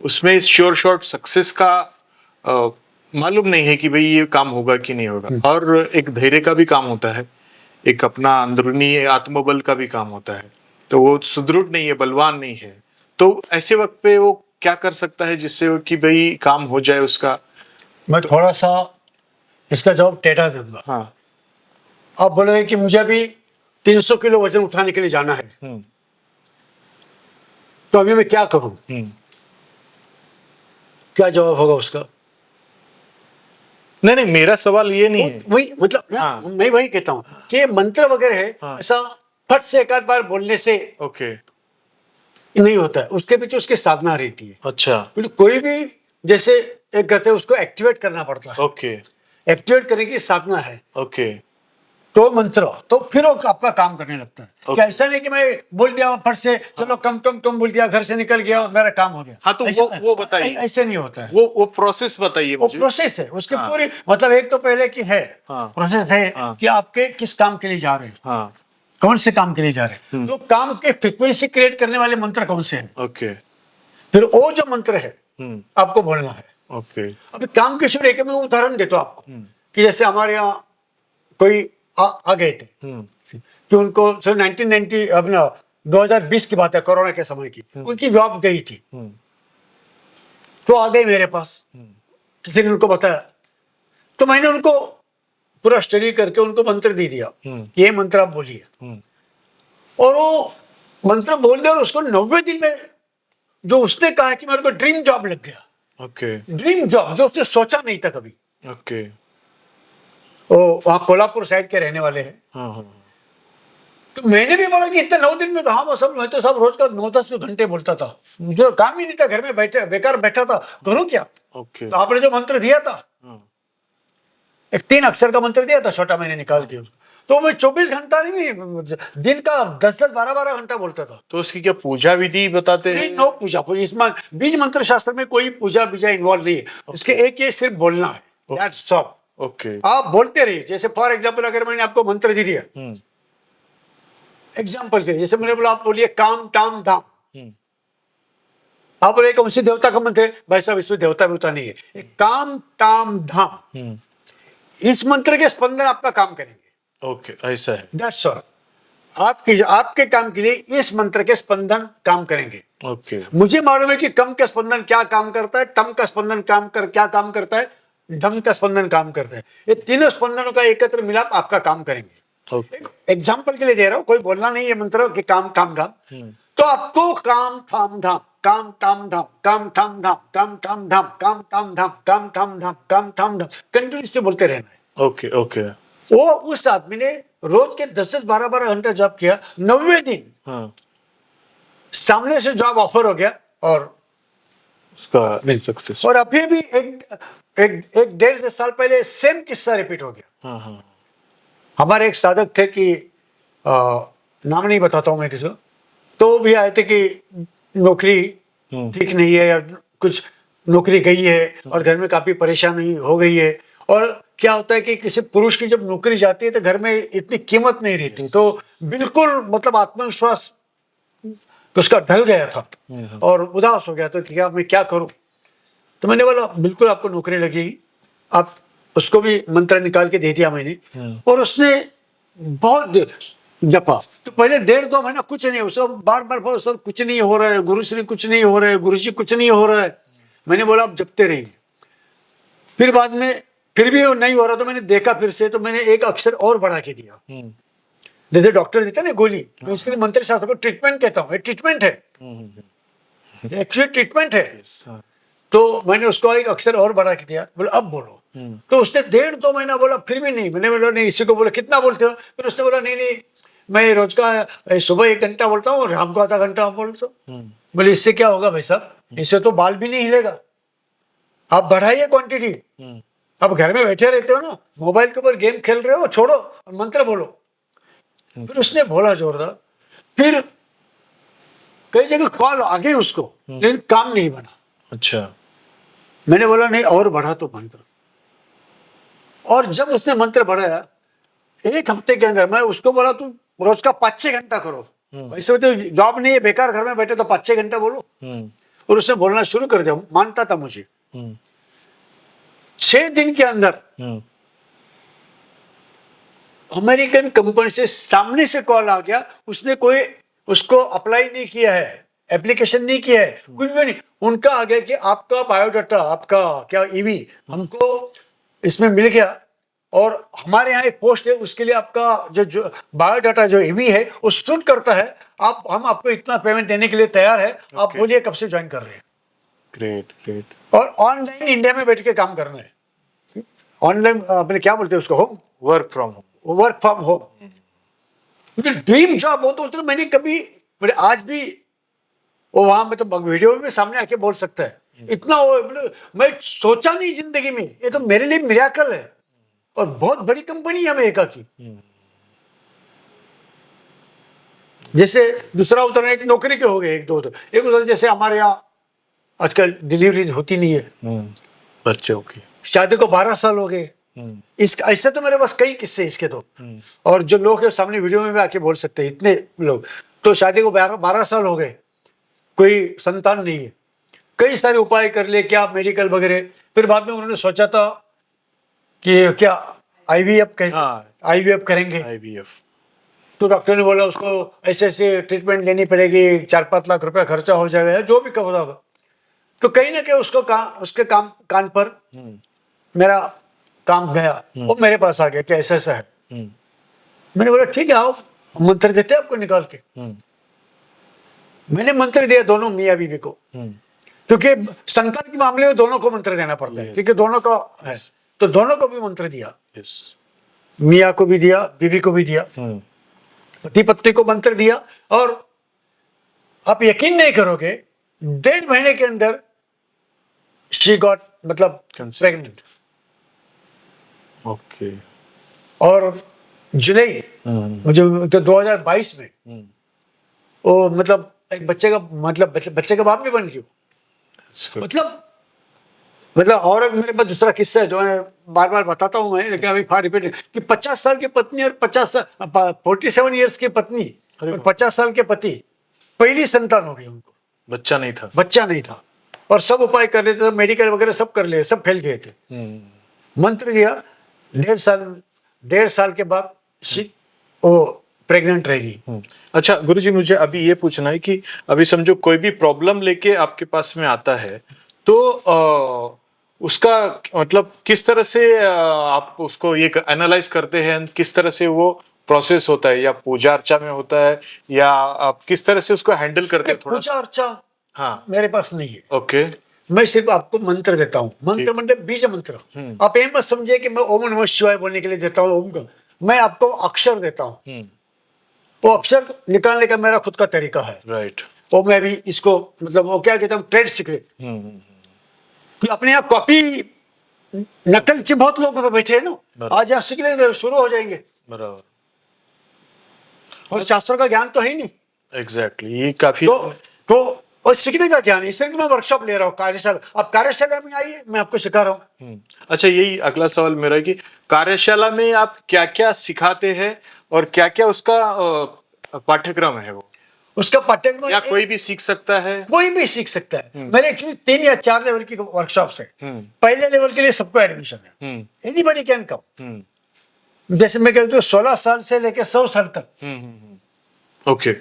उसमें श्योर शॉर्ट सक्सेस का मालूम नहीं है कि भाई ये काम होगा कि नहीं होगा, और एक धैर्य का भी काम होता है, एक अपना अंदरूनी आत्मबल का भी काम होता है, तो वो सुदृढ़ नहीं है, बलवान नहीं है, तो ऐसे वक्त पे वो क्या कर सकता है जिससे कि भाई काम हो जाए उसका? मैं थोड़ा सा इसका जवाब टेढ़ा दूंगा। हाँ। आप बोलोगे कि मुझे अभी 300 किलो वजन उठाने के लिए जाना है, तो अभी मैं क्या करूं? क्या जवाब होगा उसका? नहीं, मेरा सवाल ये नहीं है। वही मतलब हाँ। मैं वही कहता हूं कि मंत्र वगैरह है, हाँ। ऐसा फट से एक आध बार बोलने से ओके। नहीं होता है, उसके पीछे उसकी साधना रहती है। अच्छा। कोई भी जैसे एक कहते हैं उसको एक्टिवेट करना पड़ता है। ओके। एक्टिवेट करने की साधना है। ओके। तो मंत्र, तो फिर वो आपका काम करने लगता है। क्या ऐसा नहीं कि मैं बोल दिया फट से, चलो कम कम कम बोल दिया, घर से निकल गया और मेरा काम हो गया। हाँ, तो वो बताइए, ऐसे नहीं होता है। वो प्रोसेस बताइए वो मुझे। प्रोसेस है उसके पूरी, मतलब एक तो पहले की है प्रोसेस है कि आपके किस काम के लिए जा रहे हैं, कौन से काम के लिए जा रहे हैं, तो काम के फ्रीक्वेंसी क्रिएट करने वाले मंत्र कौन से हैं। ओके। फिर वो जो मंत्र है आपको बोलना है। ओके। अभी काम के शुरू मैं उदाहरण देता हूं आपको कि जैसे हमारे यहाँ कोई आ गए थे कि उनको 1990 अब ना 2020 की बात है, कोरोना के समय की, उनकी जॉब गई थी, तो आ गए मेरे पास, किसी ने उनको बताया, तो मैंने उनको पूरा स्टडी करके उनको मंत्र दे दिया कि ये मंत्र आप बोलिए, और वो मंत्र बोल दिया, और उसको 90 दिन में जो उसने कहा कि मेरे को ड्रीम जॉब लग गया, ओके ड्रीम जॉब जो उसने सोचा नहीं था कभी। ओके वो वहाँ कोल्हापुर साइड के रहने वाले हैं। हाँ हाँ तो मैंने भी बोला कि इतने 9 दिन में कहा, सब मैं तो सब रोज का 9-10 घंटे बोलता था, जो काम ही नहीं था, घर में बैठे बेकार बैठा था, करूँ क्या। ओके तो आपने जो मंत्र दिया था, हाँ एक 3 अक्षर का मंत्र दिया था छोटा, मैंने निकाल के उसको। तो मैं 24 घंटा नहीं, दिन का 10-10 12-12 घंटा बोलता था। तो उसकी क्या पूजा विधि बताते नहीं, हैं? नो पूजा पूजा, इसमें बीज मंत्र शास्त्र में कोई पूजा बीजा इन्वॉल्व नहीं है। इसके एक ये सिर्फ बोलना है, दैट्स ऑल। ओके आप बोलते रहिए। जैसे फॉर एग्जाम्पल अगर मैंने आपको मंत्र दे दिया, हम्म एग्जाम्पल के लिए, जैसे मैंने बोला आप बोलिए काम टाम धाम, हम्म आप बोले कौन सी देवता का मंत्र है? भाई साहब इसमें देवता वेवता नहीं है, एक काम टाम धाम, हम्म इस मंत्र के स्पंदन आपका काम करेंगे। ओके ऐसा है दैट्स ऑल। आपके काम के लिए इस मंत्र के स्पंदन काम करेंगे। ओके मुझे मालूम है कि कम का स्पंदन क्या काम करता है, टम का स्पंदन क्या काम करता है, ढम का स्पंदन काम करता है। ये तीनों स्पंदनों का एकत्र मिलाप आपका काम करेंगे। ओके एक एग्जाम्पल के लिए दे रहा हूं, कोई बोलना नहीं है मंत्र कि काम ठाम धाम। तो आपको काम ठाम धाम, काम ठाम धाम, काम ठाम धाम, काम ठाम धाम, काम ठाम धाम, काम ठाम धाम, काम ठाम धाम कंटिन्यूस से बोलते रहना है। ओके ओके वो उस आदमी ने रोज के 10-10 12-12 घंटे जॉब किया। 90वें दिन हाँ सामने से जॉब ऑफर हो गया और उसका नहीं सक्सेस और अभी भी एक 1.5 साल पहले सेम किस्सा रिपीट हो गया। हाँ हाँ हमारे एक साधक थे कि नाम नहीं बताता हूं मैं किसी को, तो वो भी आए थे कि नौकरी ठीक नहीं है या कुछ नौकरी गई है और घर में काफी परेशानी हो गई है। और क्या होता है कि किसी पुरुष की जब नौकरी जाती है तो घर में इतनी कीमत नहीं रहती, तो बिल्कुल मतलब आत्मविश्वास उसका ढल गया था और उदास हो गया, तो क्या मैं क्या करूं। तो मैंने बोला बिल्कुल आपको नौकरी लगेगी। आप उसको भी मंत्र निकाल के दे दिया मैंने, और उसने बहुत जपा। तो पहले 1.5-2 महीना कुछ नहीं, उसको बार बार बोल सर कुछ नहीं हो रहा है, गुरुश्री कुछ नहीं हो रहा है, गुरुजी कुछ नहीं हो रहा है। मैंने बोला आप जपते रहिए। फिर बाद में फिर भी वो नहीं हो रहा, तो मैंने देखा फिर से, तो मैंने एक अक्षर और बढ़ा के दिया। जैसे डॉक्टर देते ना गोली, तो इसके लिए मंत्र शास्त्र को ट्रीटमेंट कहता हूँ। ट्रीटमेंट है, एक्चुअली ट्रीटमेंट है। तो मैंने उसको एक अक्षर और बढ़ा के दिया, बोला अब बोलो। तो उसने 1.5-2 महीना बोला, फिर भी नहीं। मैंने बोला नहीं, इसी को बोला कितना बोलते हो? फिर उसने बोला नहीं नहीं, मैं रोज का सुबह 1 घंटा बोलता हूँ और शाम को आधा घंटा बोलता हूँ। बोले इससे क्या होगा भाई साहब, इससे तो बाल भी नहीं हिलेगा, आप बढ़ाइए क्वांटिटी। अब घर में बैठे रहते हो ना, मोबाइल के ऊपर गेम खेल रहे हो, छोड़ो और मंत्र बोलो। फिर उसने बोला जोरदार, फिर कई जगह कॉल आ गई उसको, लेकिन काम नहीं बना। अच्छा मैंने बोला नहीं और बढ़ा तो मंत्र। और जब उसने मंत्र बढ़ाया 1 हफ्ते के अंदर, मैं उसको बोला तू रोज का 5-6 घंटा करो, वैसे तो जॉब नहीं है, बेकार घर में बैठे तो 5-6 घंटा बोलो। और उसने बोलना शुरू कर दिया, मानता था मुझे। 6 दिन के अंदर अमेरिकन कंपनी से सामने से कॉल आ गया। उसने कोई उसको अप्लाई नहीं किया है, एप्लीकेशन नहीं किया है, कुछ भी नहीं। उनका आ गया कि आपका बायोडाटा, आपका क्या ईवी हमको इसमें मिल गया और हमारे यहाँ एक पोस्ट है, उसके लिए आपका जो बायोडाटा जो ईवी है वो सूट करता है, हम आपको इतना पेमेंट देने के लिए तैयार है। आप बोलिए कब से ज्वाइन कर रहे हैं। Great great. और ऑनलाइन इंडिया में बैठ के काम करना है। ऑनलाइन अपने क्या बोलते हैं उसको, home work from home. Work from home. Dream job हो तो मैंने कभी, बोले आज भी वो वहां में तो वीडियो में सामने आके बोल सकता है, इतना मैं सोचा नहीं जिंदगी में, ये तो मेरे लिए मिराकल है। और बहुत बड़ी कंपनी है अमेरिका की। जैसे दूसरा उदाहरण एक नौकरी के हो गए, एक उदाहरण जैसे हमारे यहाँ आजकल डिलीवरी होती नहीं है बच्चों की, शादी को 12 साल हो गए। ऐसे तो मेरे पास कई किस्से इसके तो, और जो लोग है सामने वीडियो में भी आके बोल सकते हैं, इतने लोग। तो शादी को 12 साल हो गए, कोई संतान नहीं है, कई सारे उपाय कर लिए, क्या मेडिकल वगैरह। फिर बाद में उन्होंने सोचा था कि क्या आईवीएफ करेंगे। IVF तो डॉक्टर ने बोला उसको ऐसे ऐसे ट्रीटमेंट लेनी पड़ेगी, 4-5 लाख रुपया खर्चा हो जाएगा, जो भी होगा। तो कहीं ना कहीं उसके कान पर मेरा काम गया, वो मेरे पास आ गया कि ऐसा ऐसा है। मैंने बोला ठीक है आओ, मंत्र देते आपको निकाल के। मैंने मंत्र दिया दोनों मियाँ बीवी को। क्योंकि संतान के मामले में दोनों को मंत्र देना पड़ता है, क्योंकि दोनों का है, तो दोनों को भी मंत्र दिया, यस, मियाँ को भी दिया, बीवी को भी दिया, पति पत्नी को मंत्र दिया। और आप यकीन नहीं करोगे, 1.5 महीने के अंदर शी गॉट मतलब प्रेग्नेंट। ओके। और जुलाई मुझे तो 2022 में वो मतलब एक बच्चे का मतलब बच्चे का बाप भी बन गया। मतलब और एक मेरे पास दूसरा किस्सा है जो मैं बार बार बताता हूँ मैं, लेकिन अभी फार रिपीट कि 50 साल की पत्नी और 47 ईयर्स की पत्नी और 50 साल के पति, पहली संतान हो गई उनको, बच्चा नहीं था, बच्चा नहीं था। और सब उपाय कर लेते थे, मेडिकल वगैरह सब कर लिए, सब फैल गए थे। मंत्र दिया, 1.5 साल के बाद वो प्रेग्नेंट रहेगी। अच्छा गुरुजी, मुझे अभी ये पूछना है कि अभी समझो कोई भी प्रॉब्लम लेके आपके पास में आता है, तो उसका मतलब किस तरह से आप उसको ये एनालाइज करते हैं, किस तरह से वो प्रोसेस होता है, या पूजा अर्चा में होता है, या आप किस तरह से उसको हैंडल करते हैं? थोड़ा पूजा अर्चा हाँ मेरे पास नहीं है। ओके। मैं सिर्फ आपको मंत्र देता हूँ। मंत्र मतलब बीज मंत्र। आप ये मत समझिए कि मैं ओम नमः शिवाय बोलने के लिए देता हूँ ओम का। मैं आपको अक्षर देता हूँ, वो अक्षर निकालने का मेरा खुद का तरीका है। राइट। वो मैं भी इसको मतलब वो क्या कहता हूँ, ट्रेड सीक्रेट। कि अपने यहाँ कॉपी नकलची बहुत लोग बैठे हैं ना, आज यहाँ सीखने शुरू हो जाएंगे। बराबर। और शास्त्रों का ज्ञान तो है ही नहीं। एग्जैक्टली, ये काफी तो और सीखने का ज्ञान है, इसलिए मैं वर्कशॉप ले रहा हूँ, कार्यशाला। आप कार्यशाला में आइए, मैं आपको सिखा रहा हूँ। अच्छा, यही अगला सवाल मेरा है कि कार्यशाला में आप क्या क्या सिखाते हैं और क्या क्या उसका पाठ्यक्रम है? वो उसका पाठ्यक्रम या कोई भी सीख सकता है? कोई भी सीख सकता है। मेरे एक्चुअली 3 या 4 लेवल की वर्कशॉप्स है। पहले लेवल के लिए सबको एडमिशन है, एनीबॉडी कैन कम। जैसे मैं कहता हूँ 16 साल से लेकर 100 साल तक। ओके।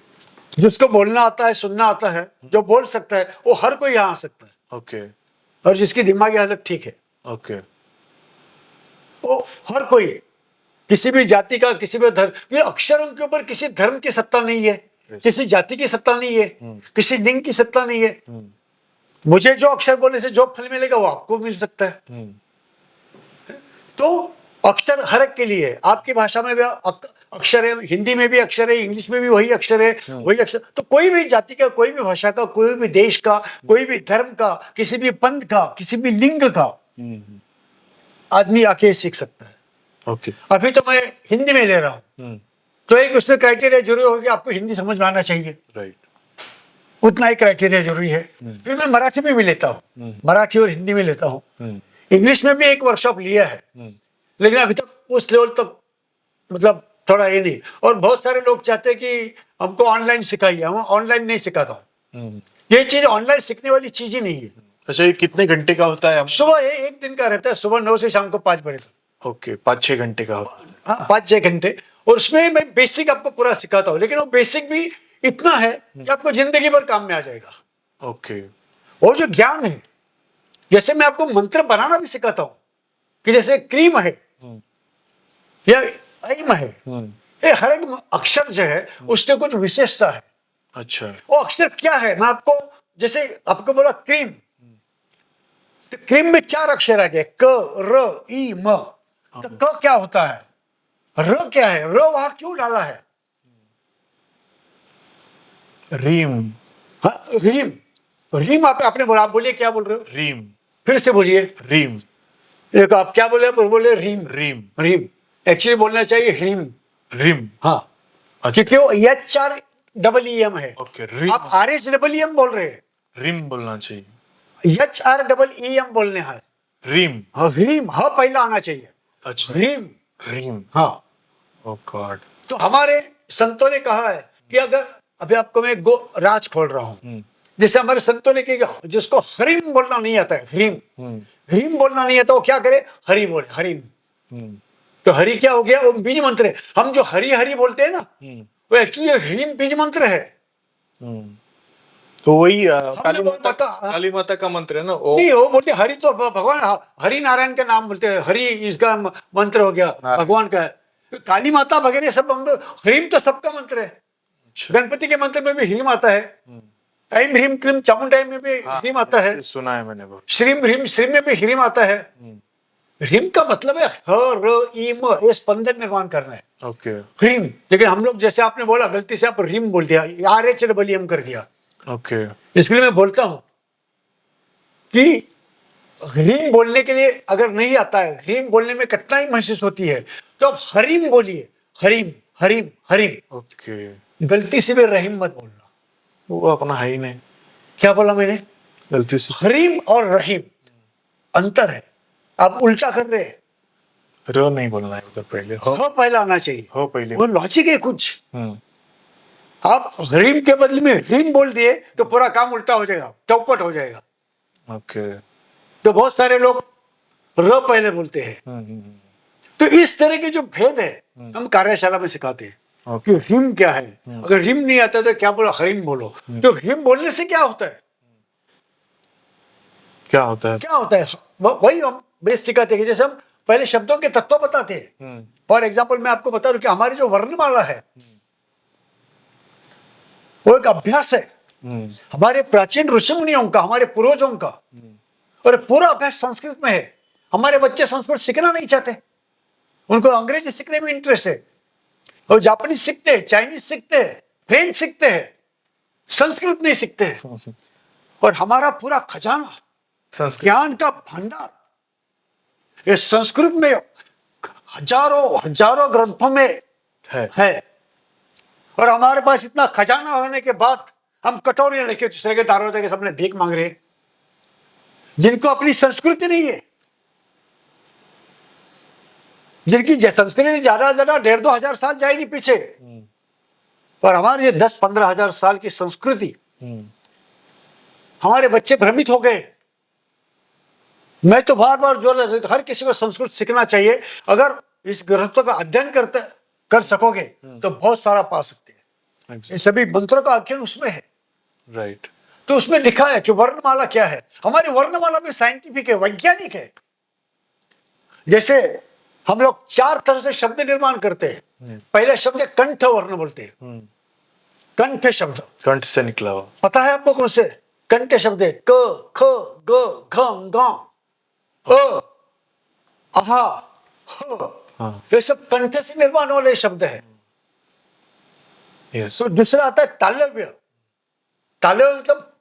जिसको बोलना आता है, सुनना आता है, जो बोल सकता है, वो हर कोई यहाँ आ सकता है। ओके। और जिसकी दिमागी हालत ठीक है, ओके, वो हर कोई, किसी भी जाति का, किसी भी धर्म, ये अक्षरों के ऊपर किसी धर्म की सत्ता नहीं है, किसी जाति की सत्ता नहीं है, किसी लिंग की सत्ता नहीं है। मुझे जो अक्षर बोलने से जो फल मिलेगा वो आपको मिल सकता है। तो अक्षर हर एक के लिए है। आपकी भाषा में भी अक्षर है, हिंदी में भी अक्षर है, इंग्लिश में भी वही अक्षर है, वही अक्षर। तो कोई भी जाति का, कोई भी भाषा का, कोई भी देश का, कोई भी धर्म का, किसी भी पंथ का, किसी भी लिंग का आदमी आके सीख सकता है। ओके। अभी तो मैं हिंदी में ले रहा हूँ, तो एक उसमें क्राइटेरिया जरूरी होगा कि आपको हिंदी समझ में आना चाहिए। राइट। उतना ही क्राइटेरिया जरूरी है। फिर मैं मराठी में भी लेता हूँ, मराठी और हिंदी में लेता हूँ। इंग्लिश में भी एक वर्कशॉप लिया है, लेकिन अभी तक उस लेवल तक मतलब थोड़ा ये नहीं। और बहुत सारे लोग चाहते हैं कि हमको ऑनलाइन सिखाइए, हम ऑनलाइन नहीं सिखाता हूँ। ये चीज ऑनलाइन सीखने वाली चीज ही नहीं है। अच्छा, ये कितने घंटे का होता है? सुबह एक दिन का रहता है, सुबह 9 से शाम को 5 बजे तक। ओके, 5-6 घंटे का होता है। हाँ, 5-6 घंटे। और उसमें मैं बेसिक आपको पूरा सिखाता हूँ, लेकिन वो बेसिक भी इतना है कि आपको जिंदगी भर काम में आ जाएगा। ओके। वो जो ज्ञान है, जैसे मैं आपको मंत्र बनाना भी सिखाता हूँ, कि जैसे क्रीम है या ऐम है, ये हर एक अक्षर जो है उससे कुछ विशेषता है। अच्छा। वो अक्षर क्या है, मैं आपको जैसे आपको बोला क्रीम, तो क्रीम में 4 अक्षर आ गए, क र ई म। तो क क्या होता है, र क्या है, र वहां क्यों डाला है? रीम। हाँ, रीम। रीम आपने बोला, आप बोलिए क्या बोल रहे हो? रीम। फिर से बोलिए। रीम। देखो आप क्या बोले, बोले रीम। रीम। रीम एक्चुअली बोलना चाहिए रीम। रीम। हाँ, क्योंकि वो HREEM है। ओके, रीम। आप RHEEM बोल रहे हैं, रीम बोलना चाहिए। HREEM बोलने हैं। रीम। हाँ, रीम, हाँ पहला आना चाहिए। अच्छा, रीम। रीम। हाँ, ओह गॉड। तो हमारे संतों ने कहा है कि अगर अभी आपको मैं गो राज खोल रहा हूँ, जैसे हमारे संतों ने कहा जिसको हरीम बोलना नहीं आता है, हरीम हरीम बोलना नहीं आता, वो क्या करे, हरि बोले, हरीम। तो हरि क्या हो गया, वो बीज मंत्र है। हम जो हरि हरि बोलते हैं ना, वो एक्चुअली हरीम बीज मंत्र है। तो वही काली माता का मंत्र है ना? नहीं, वो बोलते हरि तो भगवान हरि नारायण का नाम बोलते हैं, हरि इसका मंत्र हो गया, भगवान का है। काली माता वगैरह सब हम, हरीम तो सबका मंत्र है। गणपति के मंत्र में भी हरीम आता है। ऐम ह्रीम क्लीम चामुंडाई में भी ह्रीम आता है, सुना है मैंने बहुत। श्रीम ह्रीम श्रीम में भी ह्रीम आता है। ह्रीम का मतलब है ह र ई म, ये स्पंदन निर्माण करना है, ओके ह्रीम। लेकिन हम लोग जैसे आपने बोला गलती से आप ह्रीम बोल दिया, RH कर दिया। ओके इसलिए मैं बोलता हूं कि ह्रीम बोलने के लिए अगर नहीं आता है, ह्रीम बोलने में कठिनाई महसूस होती है, तो आप हरीम बोलिए, हरीम हरीम हरीम। ओके, गलती से भी रहीम मत बोलना। वो अपना है ही नहीं, क्या बोला मैंने? गलती से। हरीम और रहीम अंतर है, आप उल्टा कर रहे हैं। र नहीं बोलना है उधर, पहले हो ह पहला आना चाहिए, हो पहले। वो लॉजिक है कुछ। हम्म, आप हरीम के बदले में ह्रीम बोल दिए तो पूरा काम उल्टा हो जाएगा, चौपट हो जाएगा। ओके। तो बहुत सारे लोग र पहले बोलते हैं। हम्म, तो इस तरह के जो भेद है हम कार्यशाला में सिखाते हैं ओके। कि रिम क्या है। अगर रिम नहीं आता तो क्या बोलो, हरिम बोलो। तो रिम बोलने से क्या होता है, क्या होता है? क्या होता है, वही हम बेस सिखाते हैं कि जैसे हम पहले शब्दों के तत्व बताते हैं। फॉर एग्जाम्पल मैं आपको बता दूं कि हमारी जो वर्णमाला है वो एक अभ्यास है हमारे प्राचीन ऋषि मुनियों का, हमारे पूर्वजों का। और पूरा अभ्यास संस्कृत में है। हमारे बच्चे संस्कृत सीखना नहीं चाहते, उनको अंग्रेजी सीखने में इंटरेस्ट है। और जापानीज सीखते हैं, चाइनीज सीखते हैं, फ्रेंच सीखते हैं, संस्कृत नहीं सीखते हैं। और हमारा पूरा खजाना, संस्कृत ज्ञान का भंडार, ये संस्कृत में हजारों हजारों ग्रंथों में है। और हमारे पास इतना खजाना होने के बाद हम कटोरियां लेके दूसरे के दरवाजे के सामने भीख मांग रहे हैं, जिनको अपनी संस्कृति नहीं है, जिनकी संस्कृति ज्यादा ज्यादा 1,500-2 हजार साल जाएगी पीछे। और हमारे ये 10-15 हजार साल की संस्कृति, हमारे बच्चे भ्रमित हो गए। मैं तो बार बार जोर देता हूं, हर किसी को संस्कृत सीखना चाहिए। अगर इस ग्रंथों का अध्ययन कर सकोगे तो बहुत सारा पा सकते हैं। ये सभी मंत्रों का अध्ययन उसमें है, राइट। तो उसमें लिखा है कि वर्णमाला क्या है। हमारी वर्णमाला भी साइंटिफिक है, वैज्ञानिक है। जैसे हम लोग 4 तरह से शब्द निर्माण करते हैं। पहले शब्द कंठ वर्ण बोलते हैं, कंठ शब्द, कंठ से निकला हुआ। पता है आपको कौन से कंठ शब्द है? क, ख, ग, घ, ग, अ, आहा, ह। हाँ, ये सब कंठ से निर्माण वाले शब्द है। यस। तो दूसरा आता है तालव्य। तालव्य मतलब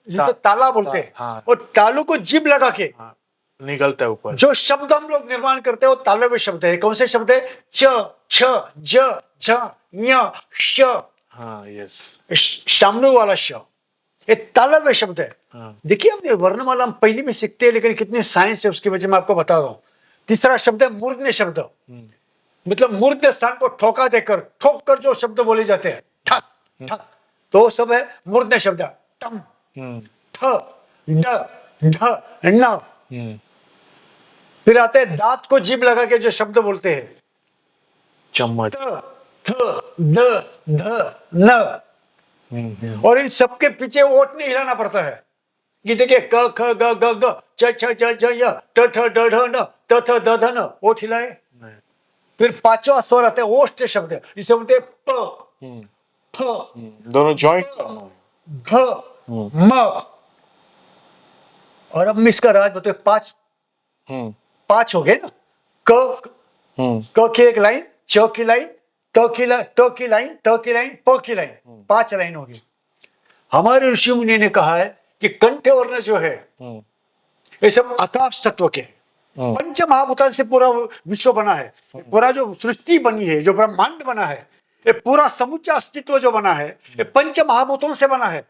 जिसे ताला बोलते हैं। हाँ। और तालू को जीभ लगा के निकलता है ऊपर। जो शब्द हम लोग निर्माण करते हैं वो तालव्य शब्द है। कौन से शब्द है? च, छ, ज, झ, ञ, श। हाँ, यस। शामनु वाला श, ये तालव्य शब्द है। हाँ। देखिए हम वर्णमाला हम पहली में सीखते हैं, लेकिन कितनी साइंस है उसकी वजह मैं आपको बता रहा हूं। तीसरा शब्द है मूर्धन्य शब्द, मतलब मूर्धन्य स्थान को ठोका देकर, ठोक कर जो शब्द बोले जाते हैं, ठक ठक, तो वो सब है मूर्धन्य शब्द। टम, ठ, ड, ढ, न। फिर आते हैं दांत को जीभ लगा के जो शब्द बोलते हैं, चम्मच। त, थ, द, ध, न। और इन सबके पीछे ओठ नहीं हिलाना पड़ता है। ये देखिए क, ख, ग, ग, ग, च, छ, ज, ज, य, ट, ठ, ड, ढ, न, त, थ, द, ध, न, ओठ हिलाए। फिर 5वां स्वर आता है ओष्ठ शब्द, इसे बोलते हैं प, फ, दोनों जॉइंट। घ, म। और अब मैं इसका राज बताओ, 5 हो गए ना। क, क की एक लाइन, च की लाइन, त की लाइन, ट की लाइन, त की लाइन, प की लाइन, 5 लाइन होगी। हमारे ऋषि मुनि ने कहा है कि कंठ वर्ण जो है ये सब आकाश तत्व के हैं। पंच महाभूतान से पूरा विश्व बना है, पूरा जो सृष्टि बनी है, जो ब्रह्मांड बना है, ये पूरा समुच्चय अस्तित्व जो बना है, ये पंच महाभूतों से बना है।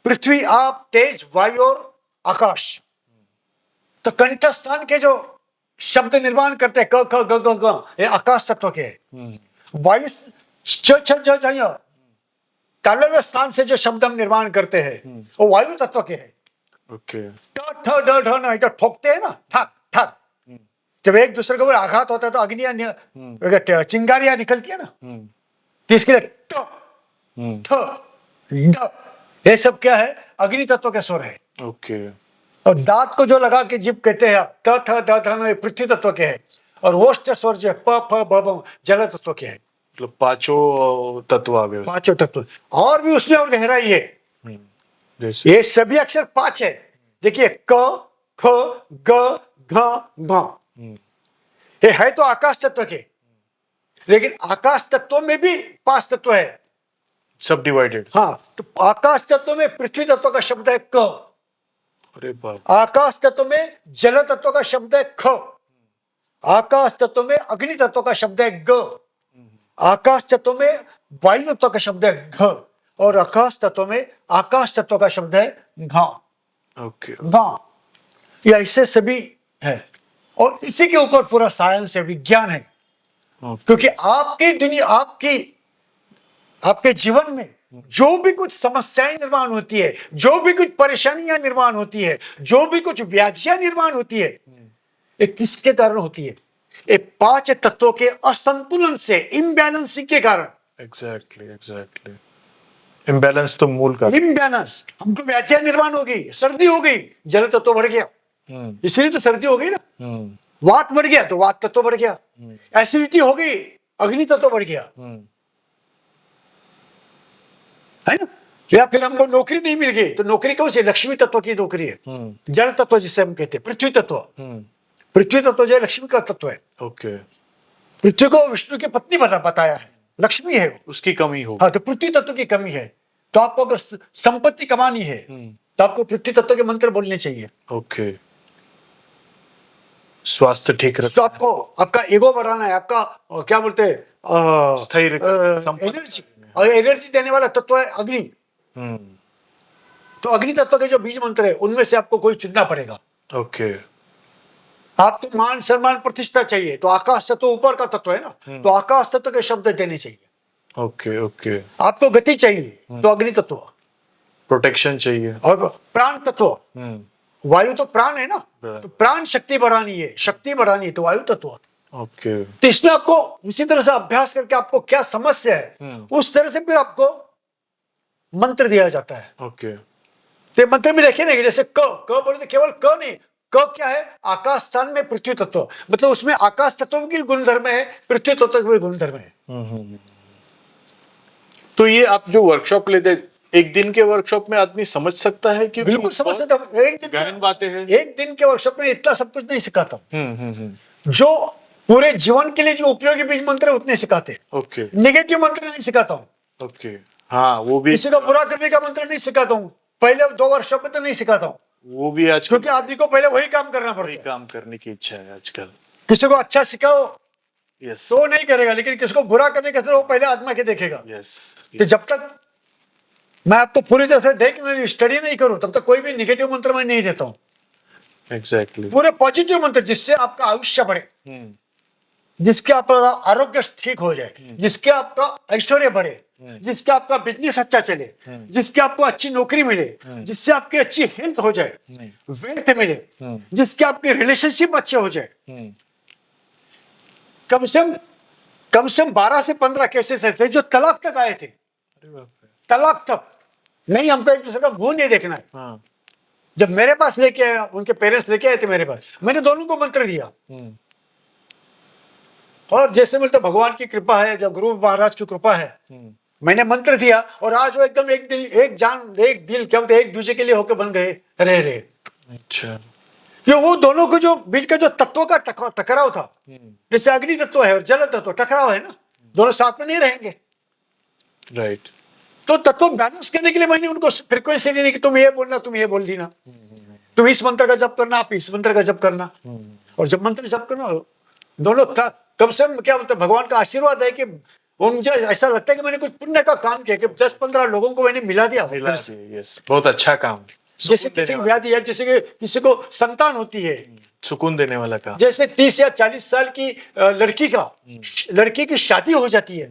पृथ्वी, आप, तेज, वायु और आकाश। तो कंठ स्थान के जो शब्द निर्माण करते हैं, क, ख, ग, ग, ग, ये आकाश तत्व के हैं। वायु, छ, छ, ज, ज, य, तालव्य स्थान से जो शब्द हम निर्माण करते हैं वो वायु तत्व के हैं। ओके। ट, ठ, ड, ढ, न, जो ठोकते हैं ना, ठक ठक, जब एक दूसरे के ऊपर आघात होता है तो अग्नियां, चिंगारियां निकलती है ना, तो इसके लिए ट, ठ, ड, ये सब क्या है? अग्नि तत्व के स्वर है। ओके। और दांत को जो लगा के जीभ कहते हैं आप, त, थ, द, ध, न, पृथ्वी तत्व के है। और ओष्ठ स्वर जो है प, फ, ब, ब, जल तत्व के है। मतलब 5 तत्व आ गए। 5 तत्व। और भी उसमें और गहराई है। जैसे ये सभी अक्षर 5 है। देखिए क, ख, ग, घ, घ। ये है तो आकाश तत्व के, लेकिन आकाश तत्व में भी 5 तत्व है। सब डिवाइडेड। हाँ, तो आकाश तत्व में पृथ्वी तत्व का शब्द है क, अरे बाप। आकाश तत्व में जल तत्व का शब्द है ख, आकाश तत्व में अग्नि तत्व का शब्द है ग, आकाश तत्व में वायु तत्व का शब्द है घ, और आकाश तत्व में आकाश तत्व का शब्द है घा। ओके। घा, ये ऐसे सभी है, और इसी के ऊपर पूरा साइंस है, विज्ञान है। क्योंकि आपकी दुनिया, आपके जीवन में जो भी कुछ समस्याएं निर्माण होती है, जो भी कुछ परेशानियां निर्माण होती है, जो भी कुछ व्याधियां निर्माण होती है, ये किसके कारण होती है? ये 5 तत्वों के असंतुलन से, इम्बैलेंसिंग के कारण। एग्जैक्टली। इम्बैलेंस तो मूल कारण। इम्बैलेंस, हमको व्याधियां निर्माण हो गई, सर्दी हो गई, जल तत्व बढ़ गया, इसलिए तो सर्दी हो गई ना। वात बढ़ गया तो वात तत्व बढ़ गया, एसिडिटी हो गई, अग्नि तत्व बढ़ गया, है ना। या फिर हमको नौकरी नहीं मिल गई तो नौकरी कौन सी? लक्ष्मी तत्व की नौकरी है। जल तत्व जिसे हम कहते हैं, पृथ्वी तत्व। पृथ्वी तत्व जो है लक्ष्मी का तत्व है। ओके। पृथ्वी को विष्णु की पत्नी बताया है, लक्ष्मी है वो। उसकी कमी हो। हाँ, तो पृथ्वी तत्व की कमी है, तो आपको अगर संपत्ति कमानी है तो आपको पृथ्वी तत्व के मंत्र बोलने चाहिए। ओके। स्वास्थ्य ठीक रख, तो आपको आपका ईगो बढ़ाना है, आपका क्या बोलते हैं, स्थैर्य, एनर्जी, और एनर्जी देने वाला तत्व है अग्नि। तो अग्नि तत्व के जो बीज मंत्र है उनमें से आपको कोई चुनना पड़ेगा। ओके। आपको मान सम्मान प्रतिष्ठा चाहिए तो आकाश तत्व ऊपर का तत्व है ना, तो आकाश तत्व के शब्द देने चाहिए। ओके। आपको गति चाहिए तो अग्नि तत्व, प्रोटेक्शन चाहिए, और प्राण तत्व, वायु तो प्राण है ना, तो प्राण शक्ति बढ़ानी है, शक्ति बढ़ानी है तो वायु तत्व। ओके। तो इसमें आपको उसी तरह से अभ्यास करके आपको क्या समस्या है उस तरह से फिर आपको मंत्र दिया जाता है। ओके। तो ये मंत्र में देखिए ना, जैसे क बोले तो केवल क नहीं, क क्या है? आकाश स्थान में पृथ्वी तत्व, मतलब उसमें आकाश तत्व की गुणधर्म है, पृथ्वी तत्व के भी गुणधर्म है। तो ये आप जो वर्कशॉप लेते, एक दिन के वर्कशॉप में आदमी समझ सकता है कि बिल्कुल समझ सकता हूं। एक दिन गहन बातें हैं। एक दिन के वर्कशॉप में इतना सब कुछ नहीं सिखाता जो पूरे जीवन के लिए जो उपयोगी बीज मंत्र है उतने सिखाते हैं। ओके। नेगेटिव मंत्र नहीं सिखाता हूँ। ओके। हाँ, वो भी किसी को बुरा करने का मंत्र नहीं सिखाता हूँ, पहले 2 वर्कशॉप में तो नहीं सिखाता हूँ, वो भी आज क्योंकि आदमी को पहले वही काम करना पड़ता है। काम करने की इच्छा है आजकल। किसी को अच्छा सिखाओ यस। तो नहीं करेगा, लेकिन किसी को बुरा करने का वो पहले आत्मा के देखेगा। यस। तो जब तक मैं आपको पूरी तरह से देख नहीं, स्टडी नहीं करूं, तब तक कोई भी नेगेटिव मंत्र मैं नहीं देता हूं। एग्जैक्टली। पूरे पॉजिटिव मंत्र जिससे आपका आयुष्य बढ़े, जिसके आपका आरोग्य ठीक हो जाए, जिसके आपका ऐश्वर्य बढ़े, जिसके आपका बिजनेस अच्छा चले, जिसके आपको अच्छी नौकरी मिले, जिससे आपकी अच्छी हेल्थ हो जाए, वेल्थ मिले, जिसके आपके रिलेशनशिप अच्छे हो जाए। कम से कम 12 से 15 केसेस ऐसे जो तलाक तक आए थे। तलाक तक नहीं, हमको एक दूसरे का मुंह नहीं देखना है। हाँ। जब मेरे पास लेके आया, उनके पेरेंट्स लेके आए थे मेरे पास, मैंने दोनों को मंत्र दिया, और जैसे बोलते भगवान की कृपा है, जब गुरु महाराज की कृपा है, मैंने मंत्र दिया और आज वो एकदम एक दिल, एक जान, एक दिल, क्या बोलते एक दूसरे के लिए होकर बन गए रहे। अच्छा। कि वो दोनों को जो बीच का जो तत्वों का टकराव था, जैसे अग्नि तत्व है और जल तत्व टकराव है ना, दोनों साथ में नहीं रहेंगे। राइट। तो तत्व बैलेंस करने के लिए मैंने उनको फ्रीक्वेंसी दी कि तुम ये बोलना, तुम ये बोल देना, तुम इस मंत्र का जप करना, आप इस मंत्र का जप करना। और जब मंत्र जप करना दोनों कम से कम क्या बोलते भगवान का आशीर्वाद है कि वो मुझे ऐसा लगता है कि मैंने कुछ पुण्य का काम किया कि 10-15 लोगों को मैंने मिला दिया। यस, बहुत अच्छा काम। जैसे किसी को व्याधि है, जैसे कि किसी को संतान होती है, सुकून देने वाला काम। जैसे 30 या 40 साल की लड़की की शादी हो जाती है,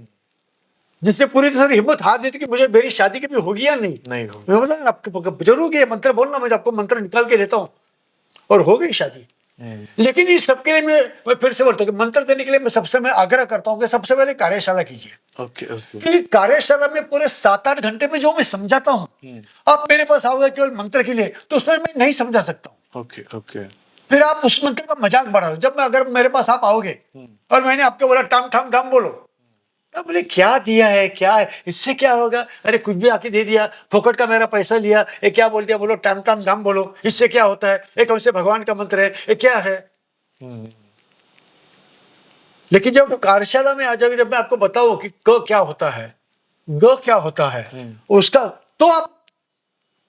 जिससे पूरी तरह से हिम्मत हार देती कि मुझे मेरी शादी कभी होगी या नहीं हो। मैं बोला आपको जरूर ये मंत्र बोलना, मैं आपको मंत्र निकाल के देता हूँ, और हो गई शादी। लेकिन इस सबके लिए मैं फिर से बोलता हूँ कि मंत्र देने के लिए मैं सबसे आग्रह करता हूँ कि सबसे पहले कार्यशाला कीजिए। ओके। कार्यशाला में पूरे 7-8 घंटे में जो मैं समझाता हूँ, आप मेरे पास आओगे केवल मंत्र के लिए तो उसमें मैं नहीं समझा सकता हूँ। ओके। फिर आप उस मंत्र का मजाक बढ़ाओ। जब मैं अगर मेरे पास आप आओगे और मैंने आपको बोला टाम ठाम डाम बोलो, तब बोले क्या दिया है, क्या है, इससे क्या होगा, अरे कुछ भी आके दे दिया, फोकट का मेरा पैसा लिया, ये क्या बोल दिया, बोलो टम टम डम बोलो, इससे क्या होता है, ये कौन से भगवान का मंत्र है, ये क्या है। लेकिन जब कार्यशाला में आ जाओगे, जब मैं आपको बताऊं कि क क्या होता है, ग क्या होता है, उसका तो आप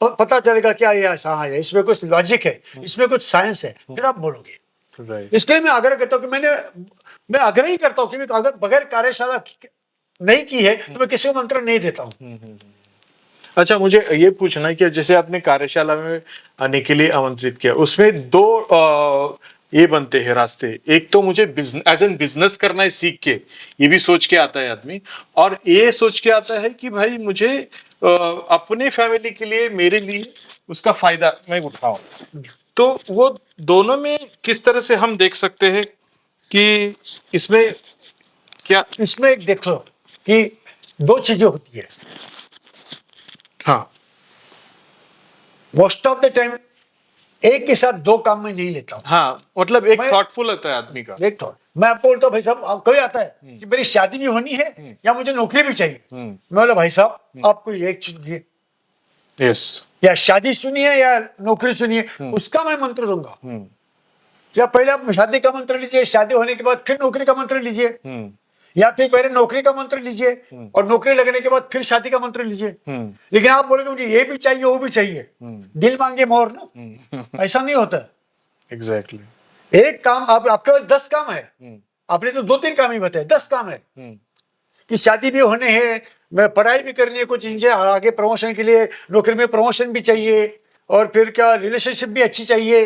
पता चलेगा क्या ये ऐसा है, इसमें कुछ लॉजिक है, इसमें कुछ साइंस है, फिर आप बोलोगे। राइट। इसके लिए मैं आग्रह करता हूँ कि मैं आग्रह ही करता हूँ कि अगर बगैर कार्यशाला नहीं की है तो मैं किसी को मंत्र नहीं देता हूँ। अच्छा, मुझे ये पूछना है कि जैसे आपने कार्यशाला में आने के लिए आमंत्रित किया, उसमें दो ये बनते हैं रास्ते। एक तो मुझे एज एन बिजनेस करना है सीख के, ये भी सोच के आता है आदमी, और ये सोच के आता है कि भाई मुझे अपने फैमिली के लिए, मेरे लिए उसका फायदा मैं उठाऊं। तो वो दोनों में किस तरह से हम देख सकते हैं कि इसमें क्या। इसमें एक देख लो कि दो चीजें होती है। हाँ, मोस्ट ऑफ द टाइम एक के साथ दो काम में नहीं लेता हूँ। हाँ, मतलब एक मैं- थॉटफुल होता है आदमी का। देख तो मैं आपको बोलता हूँ भाई साहब, कभी आता है कि मेरी शादी भी होनी है या मुझे नौकरी भी चाहिए, मैं बोला भाई साहब आप कोई एक चुनिए, यस। या शादी सुनिए या नौकरी सुनिए, उसका मैं मंत्र दूंगा। या पहले आप शादी का मंत्र लीजिए, शादी होने के बाद फिर नौकरी का मंत्र लीजिए, या फिर पहले नौकरी का मंत्र लीजिए और नौकरी लगने के बाद फिर शादी का मंत्र लीजिए। लेकिन आप बोलोगे मुझे ये भी चाहिए वो भी चाहिए, दिल मांगे मोर ना, ऐसा नहीं होता। एग्जैक्टली। एक काम आपके पास 10 काम है, आपने तो 2-3 काम ही बताए, 10 काम है कि शादी भी होने हैं, मैं पढ़ाई भी करनी है, कुछ इंजन आगे प्रमोशन के लिए, नौकरी में प्रमोशन भी चाहिए, और फिर क्या रिलेशनशिप भी अच्छी चाहिए,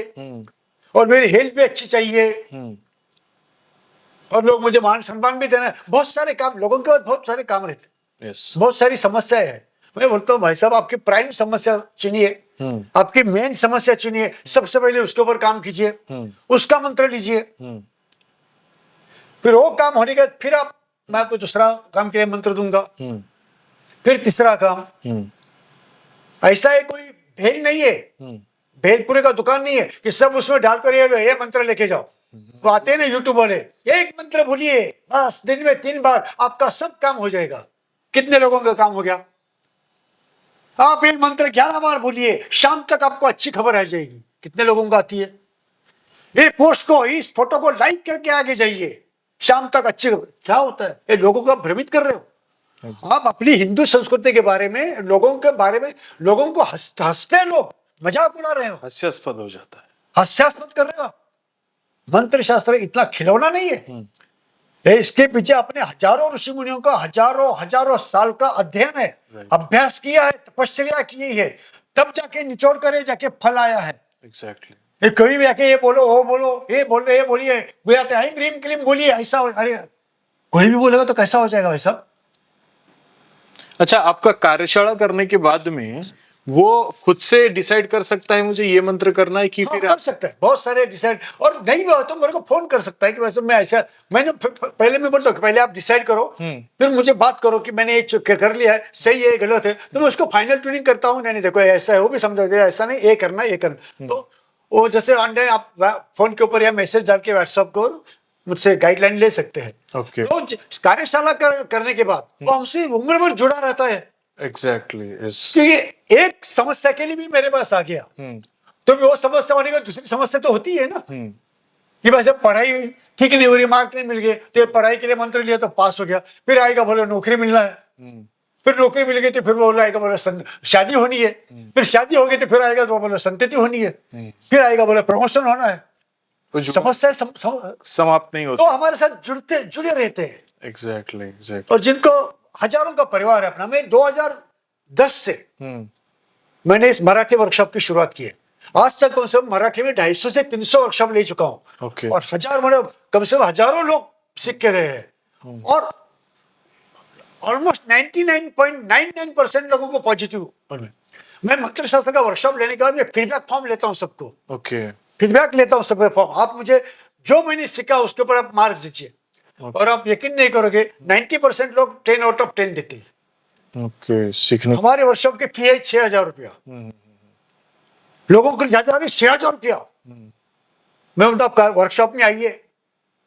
और मेरी हेल्थ भी अच्छी चाहिए, और लोग मुझे मान सम्मान भी देना है। बहुत सारे काम, लोगों के पास बहुत सारे काम रहते, यस। बहुत सारी समस्याएं हैं। मैं बोलता हूँ भाई साहब आपकी प्राइम समस्या चुनिए, आपकी मेन समस्या चुनिए, सबसे पहले उसके ऊपर काम कीजिए, उसका मंत्र लीजिए, फिर वो काम होने के बाद फिर मैं आपको दूसरा काम के लिए मंत्र दूंगा, फिर तीसरा काम। ऐसा है कोई भेल नहीं है, भेलपुरे का दुकान नहीं है कि सब उसमें डालकर ये मंत्र लेके जाओ। वो आते हैं ना यूट्यूब वाले, एक मंत्र बोलिए बस दिन में 3 बार आपका सब काम हो जाएगा। कितने लोगों का काम हो गया? आप एक मंत्र 11 बार बोलिए, शाम तक आपको अच्छी खबर आ जाएगी। कितने लोगों को आती है? ये पोस्ट को, इस फोटो को लाइक करके आगे जाइए, शाम तक अच्छी खबर। क्या होता है? ये लोगों को आप भ्रमित कर रहे हो। आप अपनी हिंदू संस्कृति के बारे में, लोगों के बारे में, लोगों को हंसते लोग मजाक उड़ा रहे हो, हास्यास्पद हो जाता है। हास्यास्पद कर रहे हो। मंत्र शास्त्र इतना खिलौना नहीं है, इसके पीछे अपने हजारों ऋषि मुनियों का हजारों साल का अध्ययन है, अभ्यास किया है, तपस्या की है, तब जाके निचोड़ कर जाके फल आया है। एग्जैक्टली। कोई भी आके ये बोलो वो बोलो, ये बोलो ये बोलिए, बुलाते हैं क्रीम क्रीम बोलिए, ऐसा अरे कोई भी बोलेगा तो कैसा हो जाएगा वैसा। अच्छा, आपका कार्यशाला करने के बाद में वो खुद से डिसाइड कर सकता है मुझे ये मंत्र करना है कि हाँ, फिर कर सकता है, बहुत सारे डिसाइड, और नहीं भी हो तो मेरे को फोन कर सकता है कि वैसे मैं ऐसा, मैंने पहले मैं बोलता हूँ कि पहले आप डिसाइड करो, फिर मुझे बात करो कि मैंने ये कर लिया है, सही है गलत है, तो मैं उसको फाइनल ट्यूनिंग करता हूँ। नहीं देखो ऐसा है, वो भी समझो ऐसा नहीं, ये करना ये करना। तो वो जैसे ऑनलाइन आप फोन के ऊपर या मैसेज डाल के व्हाट्सएप को मुझसे गाइडलाइन ले सकते हैं। ओके। तो कार्यशाला करने के बाद वो हमसे उम्र भर जुड़ा रहता है। एग्जैक्टली। क्योंकि एक समस्या के लिए भी मेरे पास आ गया, तो वो समस्या होने के दूसरी समस्या तो होती है ना, कि भाई जब पढ़ाई ठीक नहीं हो रही, मार्क नहीं मिल गए, तो पढ़ाई के लिए मंत्र लिया तो पास हो गया, फिर आएगा बोले नौकरी मिलना है, फिर नौकरी मिल गई तो फिर वो आएगा बोले शादी होनी है, फिर शादी हो गई तो फिर आएगा तो बोले संतति होनी है, फिर आएगा बोले प्रमोशन होना है। समस्या समाप्त नहीं होती, तो हमारे साथ जुड़े रहते हैं। एग्जैक्टली। और जिनको हजारों का परिवार है अपना, मैं 2010 से मैंने इस मराठी वर्कशॉप की शुरुआत की है। आज तक कम से कम मराठी में 250 से 300 वर्कशॉप ले चुका हूं। Okay. और कम से कम हजारों लोग सीख के गए हैं, और ऑलमोस्ट 99.99% लोगों को पॉजिटिव। मैं मंत्र शास्त्र का वर्कशॉप लेने के बाद मैं फीडबैक फॉर्म लेता हूं सबको। ओके। फीडबैक लेता हूं सब फॉर्म, आप मुझे जो मैंने सीखा उसके ऊपर आप मार्क्स दीजिए। और आप यकीन नहीं करोगे 90% लोग 10 आउट ऑफ 10 देते हैं। ओके। सीखने हमारे वर्कशॉप की फी है 6,000 रुपया, लोगों को ज्यादा भी 6,000 रुपया। मैं बोलता आप वर्कशॉप में आइए,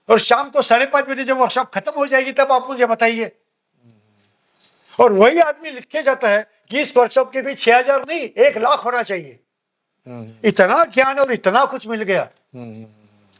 और शाम को 5:30 बजे जब वर्कशॉप खत्म हो जाएगी तब आप मुझे बताइए और वही आदमी लिख के जाता है कि इस वर्कशॉप के भी 6,000 नहीं 1,00,000 होना चाहिए। इतना ज्ञान और इतना कुछ मिल गया,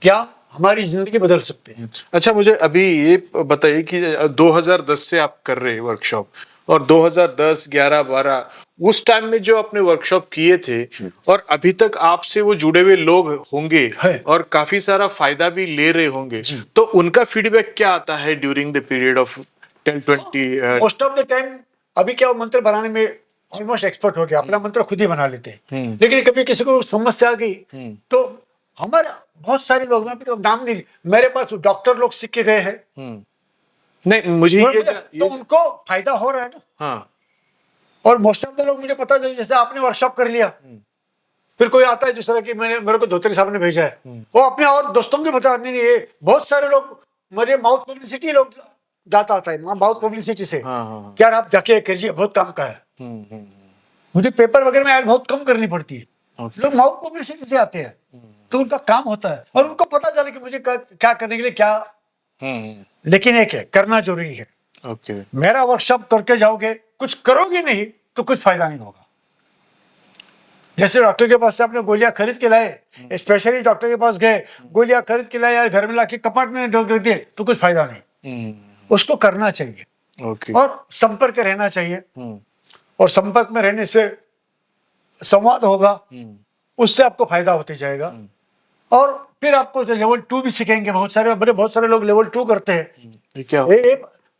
क्या हमारी जिंदगी बदल सकते हैं। अच्छा, मुझे अभी ये बताइए कि 2010 से आप कर रहे हैं वर्कशॉप, और 2010, 11, 12 उस टाइम में जो आपने वर्कशॉप किए थे और अभी तक आपसे वो जुड़े हुए लोग होंगे है। और काफी सारा फायदा भी ले रहे होंगे, तो उनका फीडबैक क्या आता है during the period of 10-20? Most of the time अभी क्या मंत्र बनाने में ऑलमोस्ट एक्सपर्ट हो गया, अपना मंत्र खुद ही बना लेते हैं। लेकिन कभी किसी को समस्या आ गई तो हमारे बहुत सारे लोग, मैं अभी नाम नहीं, मेरे पास डॉक्टर लोग सीख के गए हैं, नहीं, मुझे तो उनको फायदा हो रहा है ना। हाँ, और मोस्ट ऑफ द लोग मुझे पता नहीं, जैसे आपने वर्कशॉप कर लिया, फिर कोई आता है जिस तरह की मेरे को धोत्री साहब ने भेजा है, वो अपने और दोस्तों के बता नहीं, ये बहुत सारे लोग मेरे माउथ पब्लिसिटी लोग जाता आता है माउथ पब्लिसिटी से, यार आप जाके करिए, बहुत काम का है। मुझे पेपर वगैरह में ऐड बहुत कम करनी पड़ती है, लोग माउथ पब्लिसिटी से आते हैं, तो उनका काम होता है और उनको पता चले कि मुझे क्या करने के लिए क्या। लेकिन एक है, करना जरूरी है। ओके, मेरा वर्कशॉप करके जाओगे, कुछ करोगे नहीं तो कुछ फायदा नहीं होगा। जैसे डॉक्टर के पास से आपने गोलियां खरीद के लाए, स्पेशली डॉक्टर के पास गए, गोलियां खरीद के लाए, यार घर में लाके कपाट में रख दिए तो कुछ फायदा नहीं। उसको करना चाहिए, और संपर्क रहना चाहिए, और संपर्क में रहने से संवाद होगा, उससे आपको फायदा होते जाएगा। और फिर आपको लेवल 2 भी सीखेंगे, बहुत सारे लोग लेवल 2 करते हैं। क्या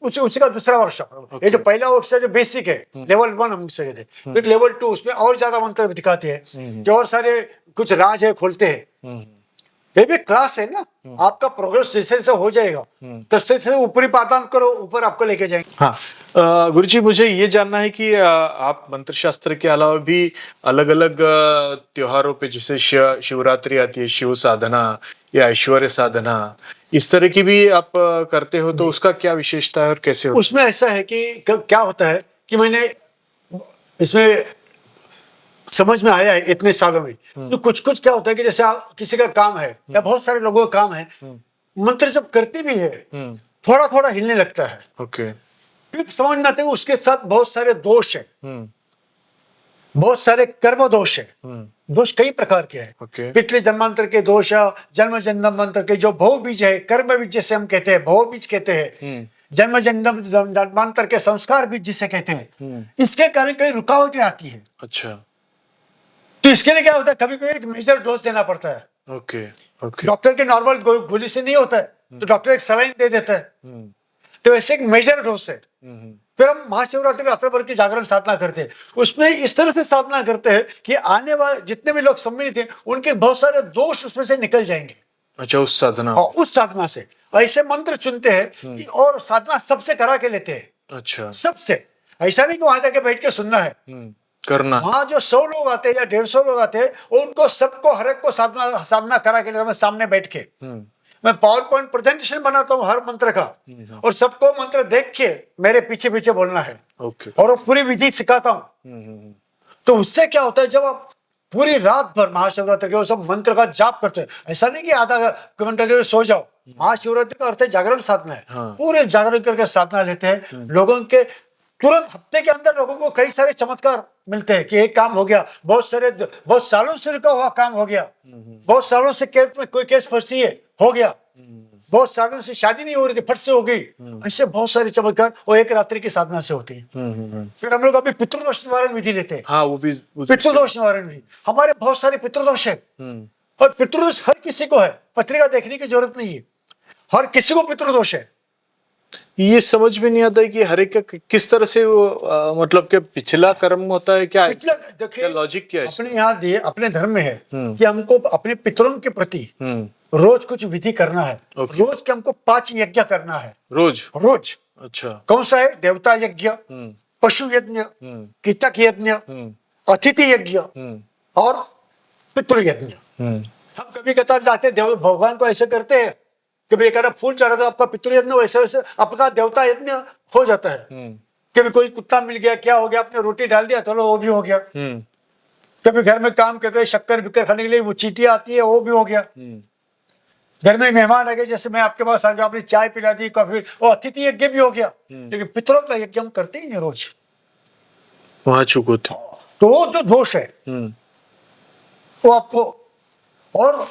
उसी का दूसरा वर्कशॉप, ये जो पहला वर्कशॉप जो बेसिक है, लेवल 1 हम सके थे, फिर लेवल 2 उसमें और ज्यादा मंत्र दिखाते हैं, जो और सारे कुछ राज है खोलते हैं। ये भी क्लास है ना, आपका प्रोग्रेस जैसे जैसे हो जाएगा तैसे ऊपरी पातान करो, ऊपर आपको लेके जाएंगे। हाँ, गुरुजी, मुझे ये जानना है कि आप मंत्र शास्त्र के अलावा भी अलग अलग त्योहारों पे, जैसे शिवरात्रि आती है, शिव साधना या ऐश्वर्य साधना, इस तरह की भी आप करते हो, तो उसका क्या विशेषता है और कैसे होता है? उसमें ऐसा है कि क्या होता है कि मैंने इसमें समझ में आया है इतने सालों में, तो कुछ क्या होता है कि जैसे किसी का काम है या बहुत सारे लोगों का काम है, मंत्र सब करते भी है, थोड़ा थोड़ा हिलने लगता है। ओके, फिर समझ में आता है उसके साथ बहुत सारे दोष है, बहुत सारे कर्म दोष है। दोष कई प्रकार के हैं, पिछले जन्मांतर के दोष, जन्म जन्मांतर के जो भव बीज है, कर्म बीज जैसे हम कहते हैं, भव बीज कहते हैं, जन्म जन्मांतर के संस्कार बीज जिसे कहते हैं, इसके कारण कई रुकावटें आती है। अच्छा, तो इसके लिए क्या होता है, कभी कभी एक मेजर डोज देना पड़ता है। ओके, डॉक्टर के नॉर्मल गोली से नहीं होता है, तो डॉक्टर एक सलाइन दे देता है, तो ऐसे एक मेजर डोज है। फिर हम महाशिवरात्रि रात्र भर की जागरण साधना करते हैं, उसमें इस तरह से साधना करते हैं कि आने वाले जितने भी लोग सम्मिलित हैं उनके बहुत सारे दोष उसमें से निकल जाएंगे। अच्छा, उस साधना, उस साधना से ऐसे मंत्र चुनते हैं कि, और साधना सबसे करा के लेते हैं। अच्छा, सबसे, ऐसा नहीं कि वहां जाके बैठ के सुनना है, करना। वहां जो 100 लोग आते हैं या 150 लोग आते हैं, उनको सबको हर एक को साधना करा के लेता, सामने बैठ के मैं पावर पॉइंट प्रेजेंटेशन बनाता हूँ हर मंत्र का, और सबको मंत्र देख के मेरे पीछे पीछे बोलना है, और वो पूरी विधि सिखाता हूँ। तो उससे क्या होता है, जब आप पूरी रात भर महाशिवरात्रि के सब मंत्र का जाप करते हैं, ऐसा नहीं कि आधा घंटा के सो जाओ, महाशिवरात्रि का अर्थ है जागरण साधना है। पूरे जागरण करके साधना लेते हैं, लोगों के तुरंत हफ्ते के अंदर लोगों को कई सारे चमत्कार मिलते हैं कि एक काम हो गया, बहुत सालों से रुका हुआ काम हो गया, बहुत सालों से केस में कोई केस फंसी है, हो गया, बहुत सालों से शादी नहीं हो रही थी, फट से हो गई। ऐसे बहुत सारे चमत्कार वो एक रात्रि की साधना से होती है। फिर हम लोग अभी पितृदोष निवारण विधि लेते हैं। हाँ, वो भी पितृदोष निवारण विधि, हमारे बहुत सारे पितृदोष है, और पितृदोष हर किसी को है, पत्रिका देखने की जरूरत नहीं है, हर किसी को पितृदोष है। ये समझ में नहीं आता है कि हर एक का किस तरह से वो मतलब कि पिछला कर्म होता है, क्या देखिए लॉजिक क्या है? अपने यहाँ दिए, अपने धर्म में है कि हमको अपने पितरों के प्रति रोज कुछ विधि करना है। रोज के हमको 5 यज्ञ करना है, रोज। अच्छा, कौन सा है? देवता यज्ञ, पशु यज्ञ, कीटक यज्ञ, अतिथि यज्ञ और पितृ यज्ञ। हम कभी कतार जाते भगवान को ऐसे करते हैं, कभी एक फूल चढ़ा तो आपका पितृ यज्ञ, वैसे वैसे आपका देवता यज्ञ हो जाता है। कभी कोई कुत्ता मिल गया, क्या हो गया, आपने रोटी डाल दिया, चलो वो भी हो गया। कभी घर में काम करते हैं, शक्कर बिक्कर खाने के लिए वो चीटियां आती है, वो भी हो गया। घर में मेहमान आ गए, जैसे मैं आपके पास आ गया, आपने चाय पिला दी, कॉफी, वो अतिथि यज्ञ भी हो गया। लेकिन पितरों का यज्ञ हम करते ही नहीं रोज। वहां चूक होती। तो वो जो दोष है वो आपको, और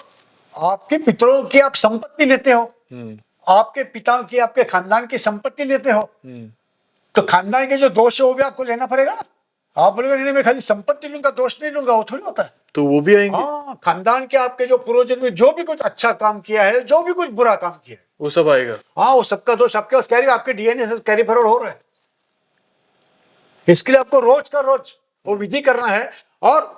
आपके पितरों की आप संपत्ति लेते हो, आपके पिताओं की, आपके खानदान की संपत्ति लेते हो, तो खानदान के जो दोष है वो भी आपको लेना पड़ेगा ना। आप बोलोगे नहीं मैं खाली संपत्ति लूंगा, दोष नहीं लूंगा, वो थोड़ी होता है। तो वो भी आएंगे। हाँ, खानदान के आपके जो पूर्वजों में जो भी कुछ अच्छा काम किया है, जो भी कुछ बुरा काम किया है, वो सब आएगा। हाँ, वो सबका दोष आपके पास कैरी, आपके डीएनए से कैरी फॉरवर्ड हो रहा है। इसके लिए आपको रोज का रोज वो विधि करना है। और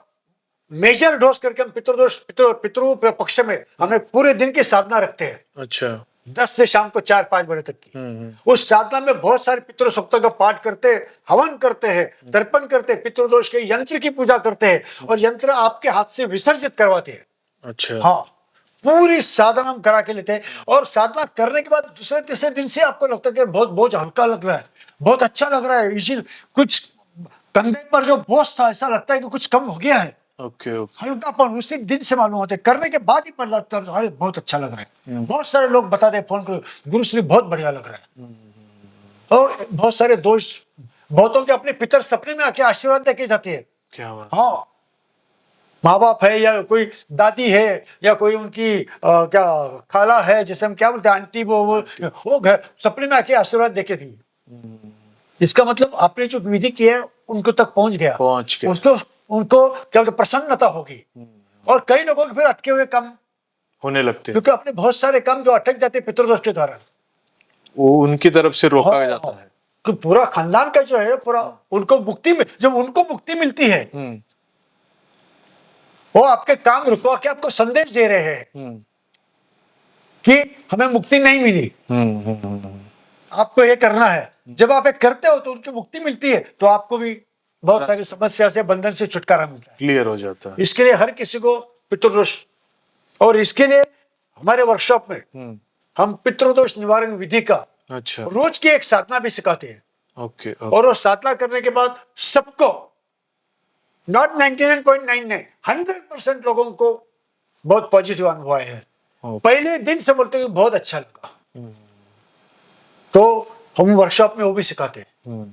मेजर डोज करके हम पितृदोष पितरों पक्ष में हमें पूरे दिन की साधना रखते हैं। अच्छा। 10 से शाम को 4-5 बजे तक की। उस साधना में बहुत सारे पितृ सूक्तों का पाठ करते हैं, हवन करते हैं, तर्पण करते हैं, पितृदोष के यंत्र की पूजा करते हैं, और यंत्र आपके हाथ से विसर्जित करवाते हैं। अच्छा। हाँ, पूरी साधना हम करा के लेते हैं। और साधना करने के बाद दूसरे तीसरे दिन से आपको लगता है कि बहुत बोझ हल्का लग रहा है, बहुत अच्छा लग रहा है, इसी कुछ कंधे पर जो बोझ था ऐसा लगता है कि कुछ कम हो गया है। Okay okay. हल्कापन उसी दिन से मालूम होता है, करने के बाद ही पता लगता है, अरे बहुत अच्छा लग रहा है। बहुत सारे लोग बताते हैं फोन करो, गुरुश्री बहुत बढ़िया लग रहा है। और बहुत सारे दोष, बहुतों के अपने पितर सपने में आके आशीर्वाद देके जाते हैं। क्या बात। हाँ, माँ बाप है या कोई दादी है या कोई उनकी क्या खाला है, जैसे हम क्या बोलते हैं आंटी, वो घर सपने में आके आशीर्वाद देके गई। इसका मतलब आपने जो विधि किया है उनको तक पहुंच गया, उनको क्या बोलते प्रसन्नता होगी। और कई लोगों के फिर अटके हुए काम होने लगते, क्योंकि अपने बहुत सारे काम जो अटक जाते पितृदोष के कारण, वो उनकी तरफ से रोका जाता है। कि पूरा खानदान का जो है पूरा उनको मुक्ति में, जब उनको मुक्ति मिलती है वो आपके काम रुकवा के आपको संदेश दे रहे हैं कि हमें मुक्ति नहीं मिली, आपको ये करना है। जब आप ये करते हो तो उनकी मुक्ति मिलती है, तो आपको भी बहुत सारी समस्या से, बंधन से छुटकारा मिलता है, क्लियर हो जाता है। इसके लिए हर किसी को पितृदोष, और इसके लिए हमारे वर्कशॉप में हम पितृदोष निवारण विधि का अच्छा रोज की एक साधना भी सिखाते हैं। ओके। और वो साधना करने के बाद सबको, नॉट 99.99, 100% लोगों को बहुत पॉजिटिव अनुभव आए हैं। पहले दिन से बोलते हैं बहुत अच्छा लगा। तो हम वर्कशॉप में वो भी सिखाते हैं।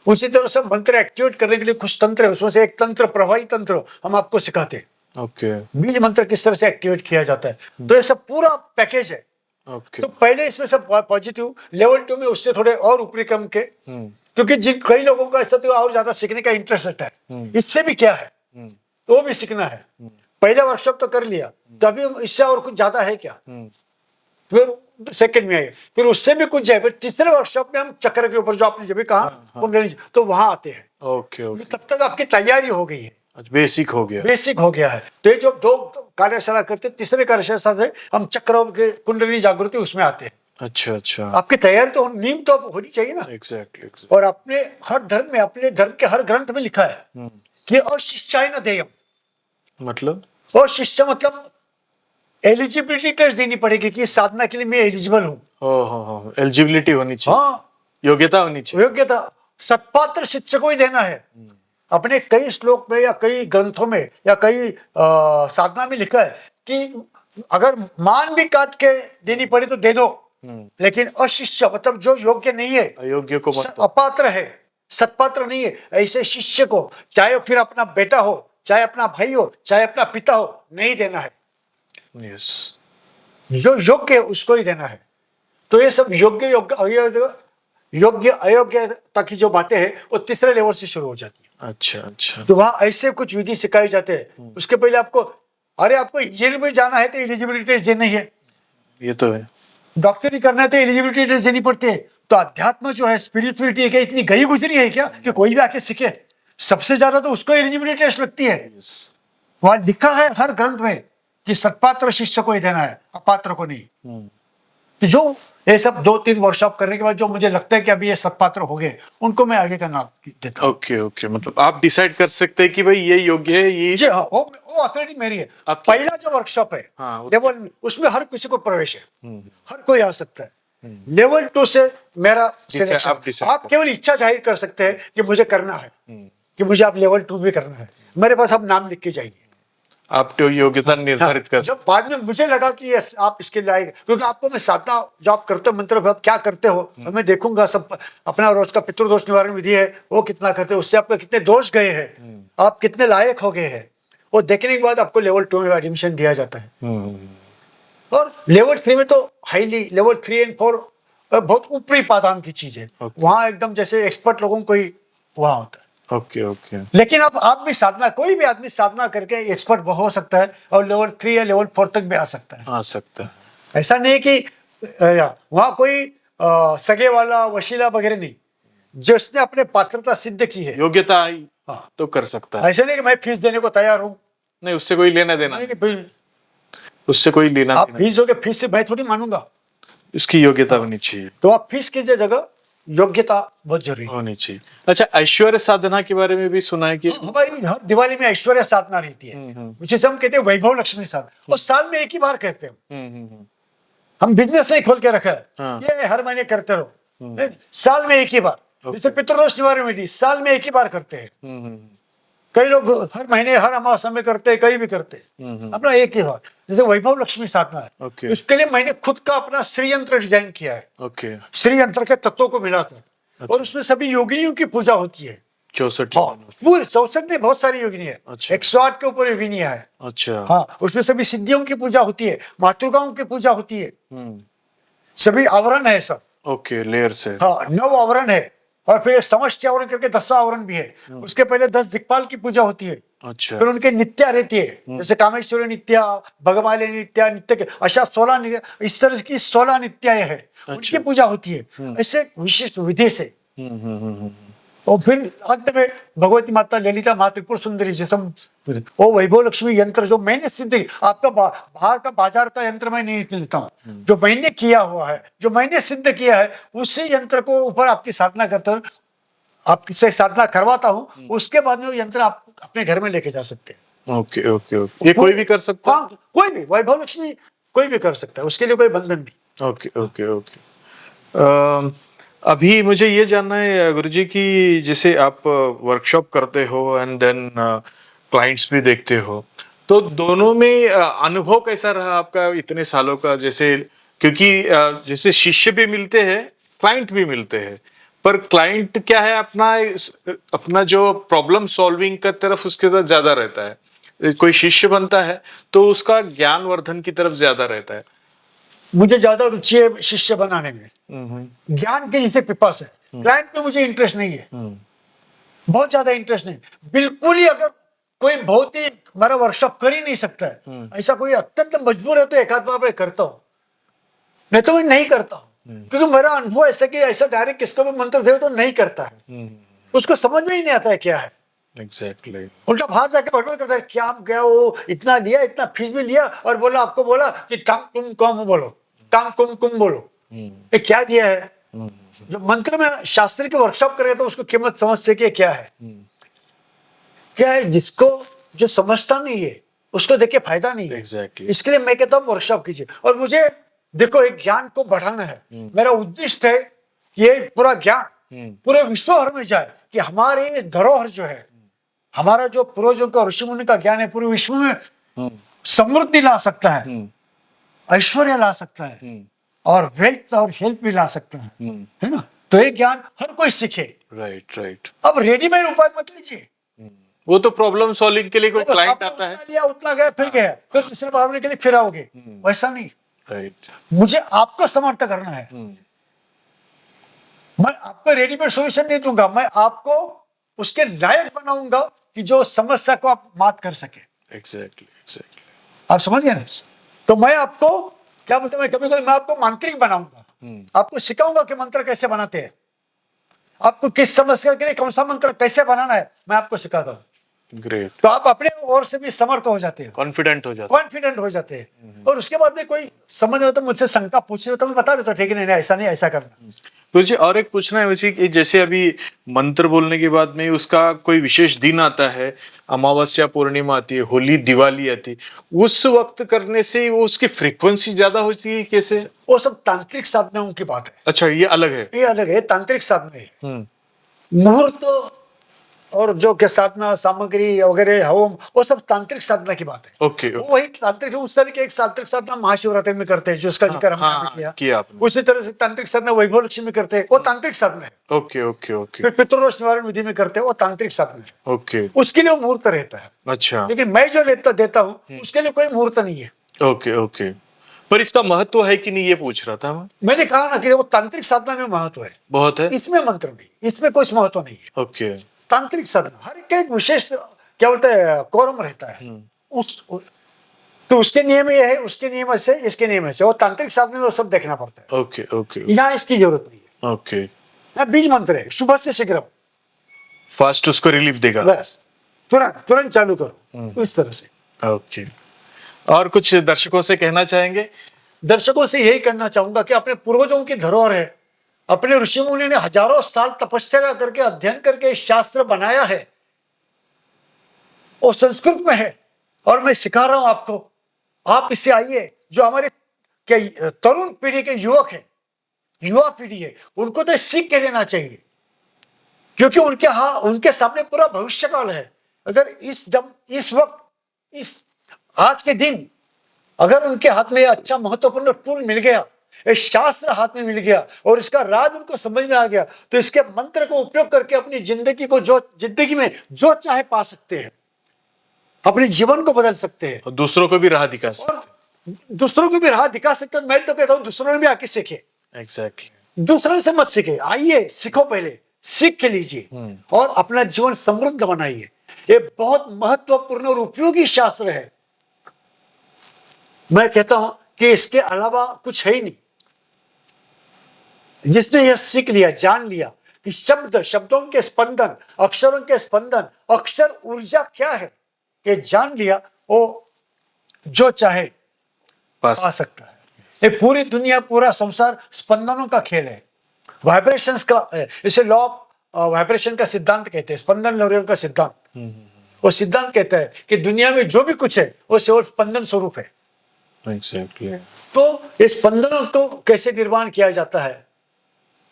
उसी तरह से मंत्र एक्टिवेट करने के लिए कुछ तंत्र है, उसमें से एक तंत्र प्रवाही तंत्र हम आपको सिखाते हैं। ओके। बीज मंत्र किस तरह से एक्टिवेट किया जाता है, तो ये सब पूरा पैकेज है। ओके। तो पहले इसमें सब पॉजिटिव, लेवल 2 में उससे थोड़े और ऊपरी क्रम के, क्योंकि जिन कई लोगों का ऐसा तो और ज्यादा सीखने का इंटरेस्ट रहता है, इससे भी क्या है तो वो भी सीखना है। पहला वर्कशॉप तो कर लिया, तो अभी इससे और कुछ ज्यादा है क्या, फिर सेकंड में आए, फिर उससे भी कुछ जाए, फिर तीसरे वर्कशॉप में हम चक्र के ऊपर जो आपने जब भी कहा कुंडली, तो वहां आते हैं। Okay okay. तब तक आपकी तैयारी हो गई है, बेसिक हो गया, बेसिक हो गया है। तो ये जो 2 कार्यशाला करते, तीसरे कार्यशाला से हम चक्रों के कुंडली जागृति उसमें आते हैं। अच्छा अच्छा। आपकी तैयारी तो नींव तो होनी चाहिए ना। एग्जैक्टली। और अपने हर धर्म में, अपने धर्म के हर ग्रंथ में लिखा है कि अशिष्याय न देयम, मतलब अशिष्य मतलब एलिजिबिलिटी टेस्ट देनी पड़ेगी कि साधना के लिए मैं एलिजिबल हूँ। एलिजिबिलिटी होनी चाहिए। हाँ, योग्यता होनी चाहिए। योग्यता सत्पात्र शिष्य को ही देना है। अपने कई श्लोक में या कई ग्रंथों में या कई साधना में लिखा है कि अगर मान भी काट के देनी पड़े तो दे दो, लेकिन अशिष्य मतलब जो योग्य नहीं है, अयोग्य को मत, अपात्र है, सत्पात्र नहीं है, ऐसे शिष्य को, चाहे फिर अपना बेटा हो, चाहे अपना भाई हो, चाहे अपना पिता हो, नहीं देना है। यस। जो योग्य है उसको ही देना है। तो ये सब योग्य योग्य अयोग्यता की जो बातें हैं वो तीसरे लेवल से शुरू हो जाती है। अच्छा अच्छा। तो वहां ऐसे कुछ विधि सिखाई जाते हैं। उसके पहले आपको, अरे आपको इंजीनियर में जाना है तो एलिजिबिलिटी टेस्ट देनी है, ये तो है। डॉक्टरी करना है तो एलिजिबिलिटी टेस्ट देनी पड़ती है। तो अध्यात्म जो है, स्पिरिचुअलिटी है क्या इतनी गई गुजरी है क्या कि कोई भी आके सीखे? सबसे ज्यादा तो उसको एलिजिबिलिटी टेस्ट लगती है। वहां लिखा है हर ग्रंथ में कि सत्पात्र शिष्य को ही देना है, अपात्र को नहीं। तो जो ये सब 2-3 वर्कशॉप करने के बाद जो मुझे लगता है कि अभी ये सत्पात्र हो गए, उनको मैं आगे का नाम देता हूँ। Okay okay. मतलब आप डिसाइड कर सकते हैं कि भाई ये योग्य है, ये जी हाँ, वो अथॉरिटी मेरी है। पहला जो वर्कशॉप है लेवल, उसमें हर किसी को प्रवेश है, हर कोई आ सकता है। लेवल 2 से मेरा सिलेक्शन, आप केवल इच्छा जाहिर कर सकते हैं कि मुझे करना है, कि मुझे आप लेवल 2 भी करना है, मेरे पास आप नाम लिख के जाइए। आप तो योग्यता निर्धारित कर जब बाद में मुझे लगा कि यस आप इसके लायक, क्योंकि आपको मैं साधना जो आप करते हो मंत्र आप क्या करते हो सब मैं देखूंगा, सब अपना रोज का पितृदोष निवारण विधि है वो कितना करते हो, उससे आपके कितने दोष गए हैं, आप कितने लायक हो गए हैं, वो देखने के बाद आपको लेवल 2 में एडमिशन दिया जाता है। और लेवल 3 में तो हाईली, लेवल 3 एंड 4 बहुत ऊपरी पादान की चीज है, वहां एकदम जैसे एक्सपर्ट लोगों को ही वहां होता है। Okay okay. लेकिन अब आप भी साधना, कोई भी आदमी साधना करके एक्सपर्ट हो सकता है और लेवल 3 या लेवल 4 तक भी आ सकता है। आ सकता है। ऐसा नहीं कि वहां कोई सगे वाला वशीला वगैरह नहीं, जिसने अपने पात्रता सिद्ध की है, योग्यता आई हाँ, तो कर सकता है। ऐसा नहीं कि मैं फीस देने को तैयार हूँ, नहीं, उससे कोई लेना देना, नहीं, नहीं, उससे कोई लेना आप देना, फीस हो गए, फीस से मैं थोड़ी मानूंगा, उसकी योग्यता होनी चाहिए। तो आप फीस की जगह योग्यता बहुत जरूरी है। होनी चाहिए। अच्छा, ऐश्वर्य साधना के बारे में भी सुना है कि हमारी हर दिवाली में ऐश्वर्य साधना रहती है, जिसे हम कहते हैं वैभव लक्ष्मी साधना, और साल में एक ही बार कहते हैं। हम बिजनेस नहीं खोल के रखा है, हाँ। ये हर महीने करते रहो, नहीं, साल में एक ही बार, जैसे पितृदोष निवारण विधि साल में एक ही बार करते हैं। कई लोग हर महीने हर अमावस्या में करते हैं, कहीं भी करते हैं, अपना एक ही बार। जैसे वैभव लक्ष्मी साधना है, ओके। उसके लिए मैंने खुद का अपना श्री यंत्र डिजाइन किया है, ओके। श्री यंत्र के तत्वों को मिलाकर, और उसमें सभी योगिनियों की पूजा होती है। 64। हाँ, पूरे 64 में बहुत सारी योगिनी है, अच्छा। 108 के ऊपर योगिनियां है। अच्छा। हाँ, उसमें सभी सिद्धियों की पूजा होती है, मातृकाओं की पूजा होती है, सभी आवरण है सब। ओके, लेयर से। हाँ, 9 आवरण है, और फिर समष्टि आवरण करके 10वां आवरण भी है। उसके पहले 10 दिक्पाल की पूजा होती है, अच्छा। फिर उनके नित्या रहती है, जैसे कामेश्वरी नित्या, भगवाली नित्या, नित्य के अशा 16 इस तरह की 16 नित्याएं हैं, उनकी पूजा होती है ऐसे विशिष्ट विधि से। और फिर अंत में भगवती माता ललिता माँ त्रिपुर सुंदरी जैसे वो वैभव लक्ष्मी यंत्र जो मैंने सिद्ध, आपका बाहर का बाजार का यंत्र मैं नहीं लेता हूँ, जो मैंने किया हुआ है, जो मैंने सिद्ध किया है, उसी यंत्र को ऊपर आपकी साधना करता हूँ, आपसे साधना करवाता हूँ, उसके बाद में वो यंत्र आप अपने घर में लेके जा सकते हैं। Okay okay okay. ये कोई भी कर सकता है? हाँ, कोई भी, वैभव लक्ष्मी कोई भी कर सकता है, उसके लिए कोई बंधन नहीं। Okay okay okay. अभी मुझे ये जानना है गुरुजी कि जैसे आप वर्कशॉप करते हो एंड देन क्लाइंट्स भी देखते हो, तो दोनों में अनुभव कैसा रहा आपका इतने सालों का? जैसे क्योंकि जैसे शिष्य भी मिलते हैं, क्लाइंट भी मिलते हैं, पर क्लाइंट क्या है अपना जो प्रॉब्लम सॉल्विंग का तरफ उसके तरफ ज्यादा रहता है, कोई शिष्य बनता है तो उसका ज्ञान वर्धन की तरफ ज्यादा रहता है। मुझे ज्यादा रुचि है शिष्य बनाने में, ज्ञान की जिसे पिपास है, क्लाइंट में मुझे इंटरेस्ट नहीं है, बहुत ज्यादा इंटरेस्ट नहीं, बिल्कुल ही। अगर कोई बहुत ही मेरा वर्कशॉप कर ही नहीं सकता है, ऐसा कोई अत्यंत मजबूर है तो एक आध बार मैं करता हूँ, नहीं तो मैं नहीं करता हूँ, क्योंकि मेरा अनुभव ऐसा कि ऐसा डायरेक्ट किसको भी मंत्र दे तो नहीं करता है, उसको समझ में ही नहीं आता है क्या है। एग्जैक्टली। उल्टा बाहर जाके बड़बड़ करता है, क्या आप गया वो इतना लिया, इतना फीस भी लिया, और बोला आपको बोला कि टांग तुम कम बोलो, टांग कुम कुम बोलो, ये क्या दिया है? जो मंत्र में शास्त्र की वर्कशॉप करेगा तो उसको कीमत समझ सके क्या है, क्या है। जिसको जो समझता नहीं है उसको देख के फायदा नहीं है। Exactly. इसके लिए मैं कहता हूँ वर्कशॉप कीजिए। और मुझे देखो एक ज्ञान को बढ़ाना है, मेरा उद्देश्य है ये पूरा ज्ञान पूरे विश्व भर में जाए, कि हमारे धरोहर जो है, हमारा जो पूर्वजों का ऋषि मुनि का ज्ञान है, पूरे विश्व में समृद्धि ला सकता है, ऐश्वर्य ला सकता है, और वेल्थ और हेल्थ भी ला सकता है ना। तो ये ज्ञान हर कोई सीखे। Right right. अब रेडीमेड उपाय मत लीजिए, वो तो प्रॉब्लम सॉल्विंग के लिए कोई क्लाइंट आता है, लिया उतना गया फिर गया, फिर दूसरे भावने के लिए फिर आओगे, वैसा नहीं। राइट। मुझे आपको समर्थ करना है, मैं आपको रेडीमेड सॉल्यूशन नहीं दूंगा, मैं आपको उसके लायक बनाऊंगा कि जो समस्या को आप मात कर सके। Exactly exactly. आप समझ गए ना? तो मैं आपको क्या बोलते हैं, कभी कभी मैं आपको मांत्रिक बनाऊंगा, आपको सिखाऊंगा कि मंत्र कैसे बनाते हैं, आपको किस समस्या के लिए कौन सा मंत्र कैसे बनाना है मैं आपको सिखाता हूँ। ग्रेट। तो आप अपने ओर से भी समर्थ हो जाते हैं, कॉन्फिडेंट हो जाते कॉन्फिडेंट हो जाते हैं। और उसके बाद में कोई समझ में तो मुझसे शंका पूछ रहे हो तो मैं बता देता हूँ, ठीक है, नहीं ऐसा नहीं, ऐसा करना। मुझे और एक पूछना है मुझे कि जैसे अभी मंत्र बोलने के बाद में उसका कोई विशेष दिन आता है, अमावस्या पूर्णिमा आती है, होली दिवाली आती है, उस वक्त करने से वो उसकी फ्रीक्वेंसी ज्यादा होती है कैसे? वो सब तांत्रिक साधनाओं की बात है। अच्छा, ये अलग है। ये अलग है, तांत्रिक साधना है। मुहूर्त और जो के साधना सामग्री वगैरह होम, वो सब तांत्रिक साधना की बात है। ओके वो वही तांत्रिक है, उस तरह के एक तांत्रिक साधना महाशिवरात्रि में करते हैं, जिसका जिक्र हमने हाँ, यहाँ पे किया आपने। उसी तरह से तांत्रिक साधना वैभव लक्ष्मी में करते हैं, वो तांत्रिक साधना है। ओके ओके ओके फिर पितृदोष निवारण विधि में करते हैं, वो तांत्रिक साधना है। ओके। उसके लिए वो मुहूर्त रहता है। अच्छा, लेकिन मैं जो देता हूँ उसके लिए कोई मुहूर्त नहीं है। Okay okay. पर इसका महत्व है कि नहीं, ये पूछ रहा था मैं। मैंने कहा ना कि वो तांत्रिक साधना में महत्व है, बहुत है। इसमें मंत्र नहीं, इसमें कोई महत्व नहीं है। ओके तांत्रिक साधना हर एक विशेष क्या बोलते हैं कोरम रहता है। तो उसके नियम ये है, उसके नियम ऐसे, इसके नियम ऐसे, वो तांत्रिक साधना में वो सब देखना पड़ता है। ओके ओके यहाँ इसकी जरूरत नहीं है। ओके। यहाँ बीज मंत्र है, शुभ से शीघ्र, फास्ट उसको रिलीफ देगा। बस तुरंत तुरंत चालू करो, तो इस तरह से। ओके। और कुछ दर्शकों से कहना चाहेंगे? दर्शकों से यही करना चाहूंगा कि अपने पूर्वजों की धरोहर है, अपने ऋषि मुनि ने हजारों साल तपस्या करके अध्ययन करके शास्त्र बनाया है, वो संस्कृत में है और मैं सिखा रहा हूं आपको। आप इससे आइए, जो हमारे क्या तरुण पीढ़ी के युवक है, युवा पीढ़ी है, उनको तो सीख के लेना चाहिए, क्योंकि उनके सामने पूरा भविष्य काल है। अगर इस वक्त इस आज के दिन अगर उनके हाथ में अच्छा महत्वपूर्ण टूल मिल गया, एक शास्त्र हाथ में मिल गया और इसका राज उनको समझ में आ गया, तो इसके मंत्र को उपयोग करके अपनी जिंदगी में जो चाहे पा सकते हैं, अपने जीवन को बदल सकते हैं और दूसरों को भी राह दिखा सकते। और दूसरों को भी राह दिखा सकते हैं। मैं तो कहता हूं दूसरों ने भी आके सीखे, एग्जैक्टली। दूसरों से मत सीखे, आइए सीखो, पहले सीख के लीजिए और अपना जीवन समृद्ध बनाइए। ये बहुत महत्वपूर्ण और उपयोगी शास्त्र है। मैं कहता हूं कि इसके अलावा कुछ है ही नहीं। जिसने यह सीख लिया, जान लिया कि शब्दों के स्पंदन, अक्षरों के स्पंदन, अक्षर ऊर्जा क्या है, ये जान लिया, वो जो चाहे पा सकता है। ये पूरी दुनिया, पूरा संसार स्पंदनों का खेल है, वाइब्रेशंस का। इसे लॉ ऑफ वाइब्रेशन का सिद्धांत कहते हैं, स्पंदन लहरियों का सिद्धांत। वो सिद्धांत कहता है कि दुनिया में जो भी कुछ है वो केवल स्पंदन स्वरूप है। एग्जैक्टली। तो इस स्पंदनों को कैसे निर्माण किया जाता है,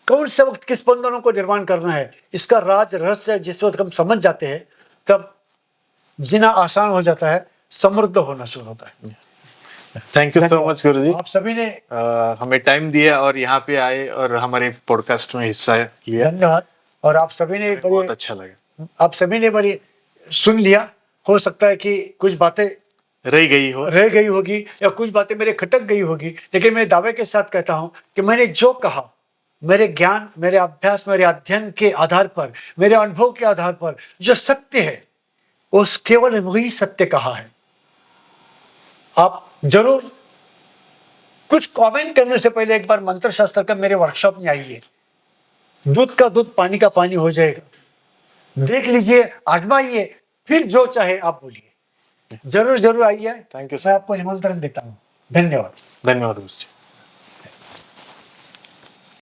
कौन से वक्त किस स्पंदनों को निर्माण करना है, इसका राज रहस्य जिस वक्त हम समझ जाते हैं, तब जीना आसान हो जाता है, समृद्ध होना शुरू होता है। थैंक यू सो मच गुरुजी। आप सभी ने हमें टाइम दिया और यहाँ पे आए और हमारे पॉडकास्ट में हिस्सा लिया। धन्यवाद। और आप सभी ने बहुत अच्छा लगा। आप सभी ने बड़ी सुन लिया। हो सकता है कि कुछ बातें रह गई होगी या कुछ बातें मेरे खटक गई होगी, लेकिन मैं दावे के साथ कहता हूं कि मैंने जो कहा, मेरे ज्ञान, मेरे अभ्यास, मेरे अध्ययन के आधार पर, मेरे अनुभव के आधार पर जो सत्य है, वो केवल वही सत्य कहा है। आप जरूर कुछ कमेंट करने से पहले एक बार मंत्र शास्त्र का मेरे वर्कशॉप में आइए। दूध का दूध, पानी का पानी हो जाएगा। देख लीजिए, आजमाइए, फिर जो चाहे आप बोलिए। जरूर आइए। Thank you. मैं आपको निमंत्रण देता हूँ। धन्यवाद। धन्यवाद गुरुजी।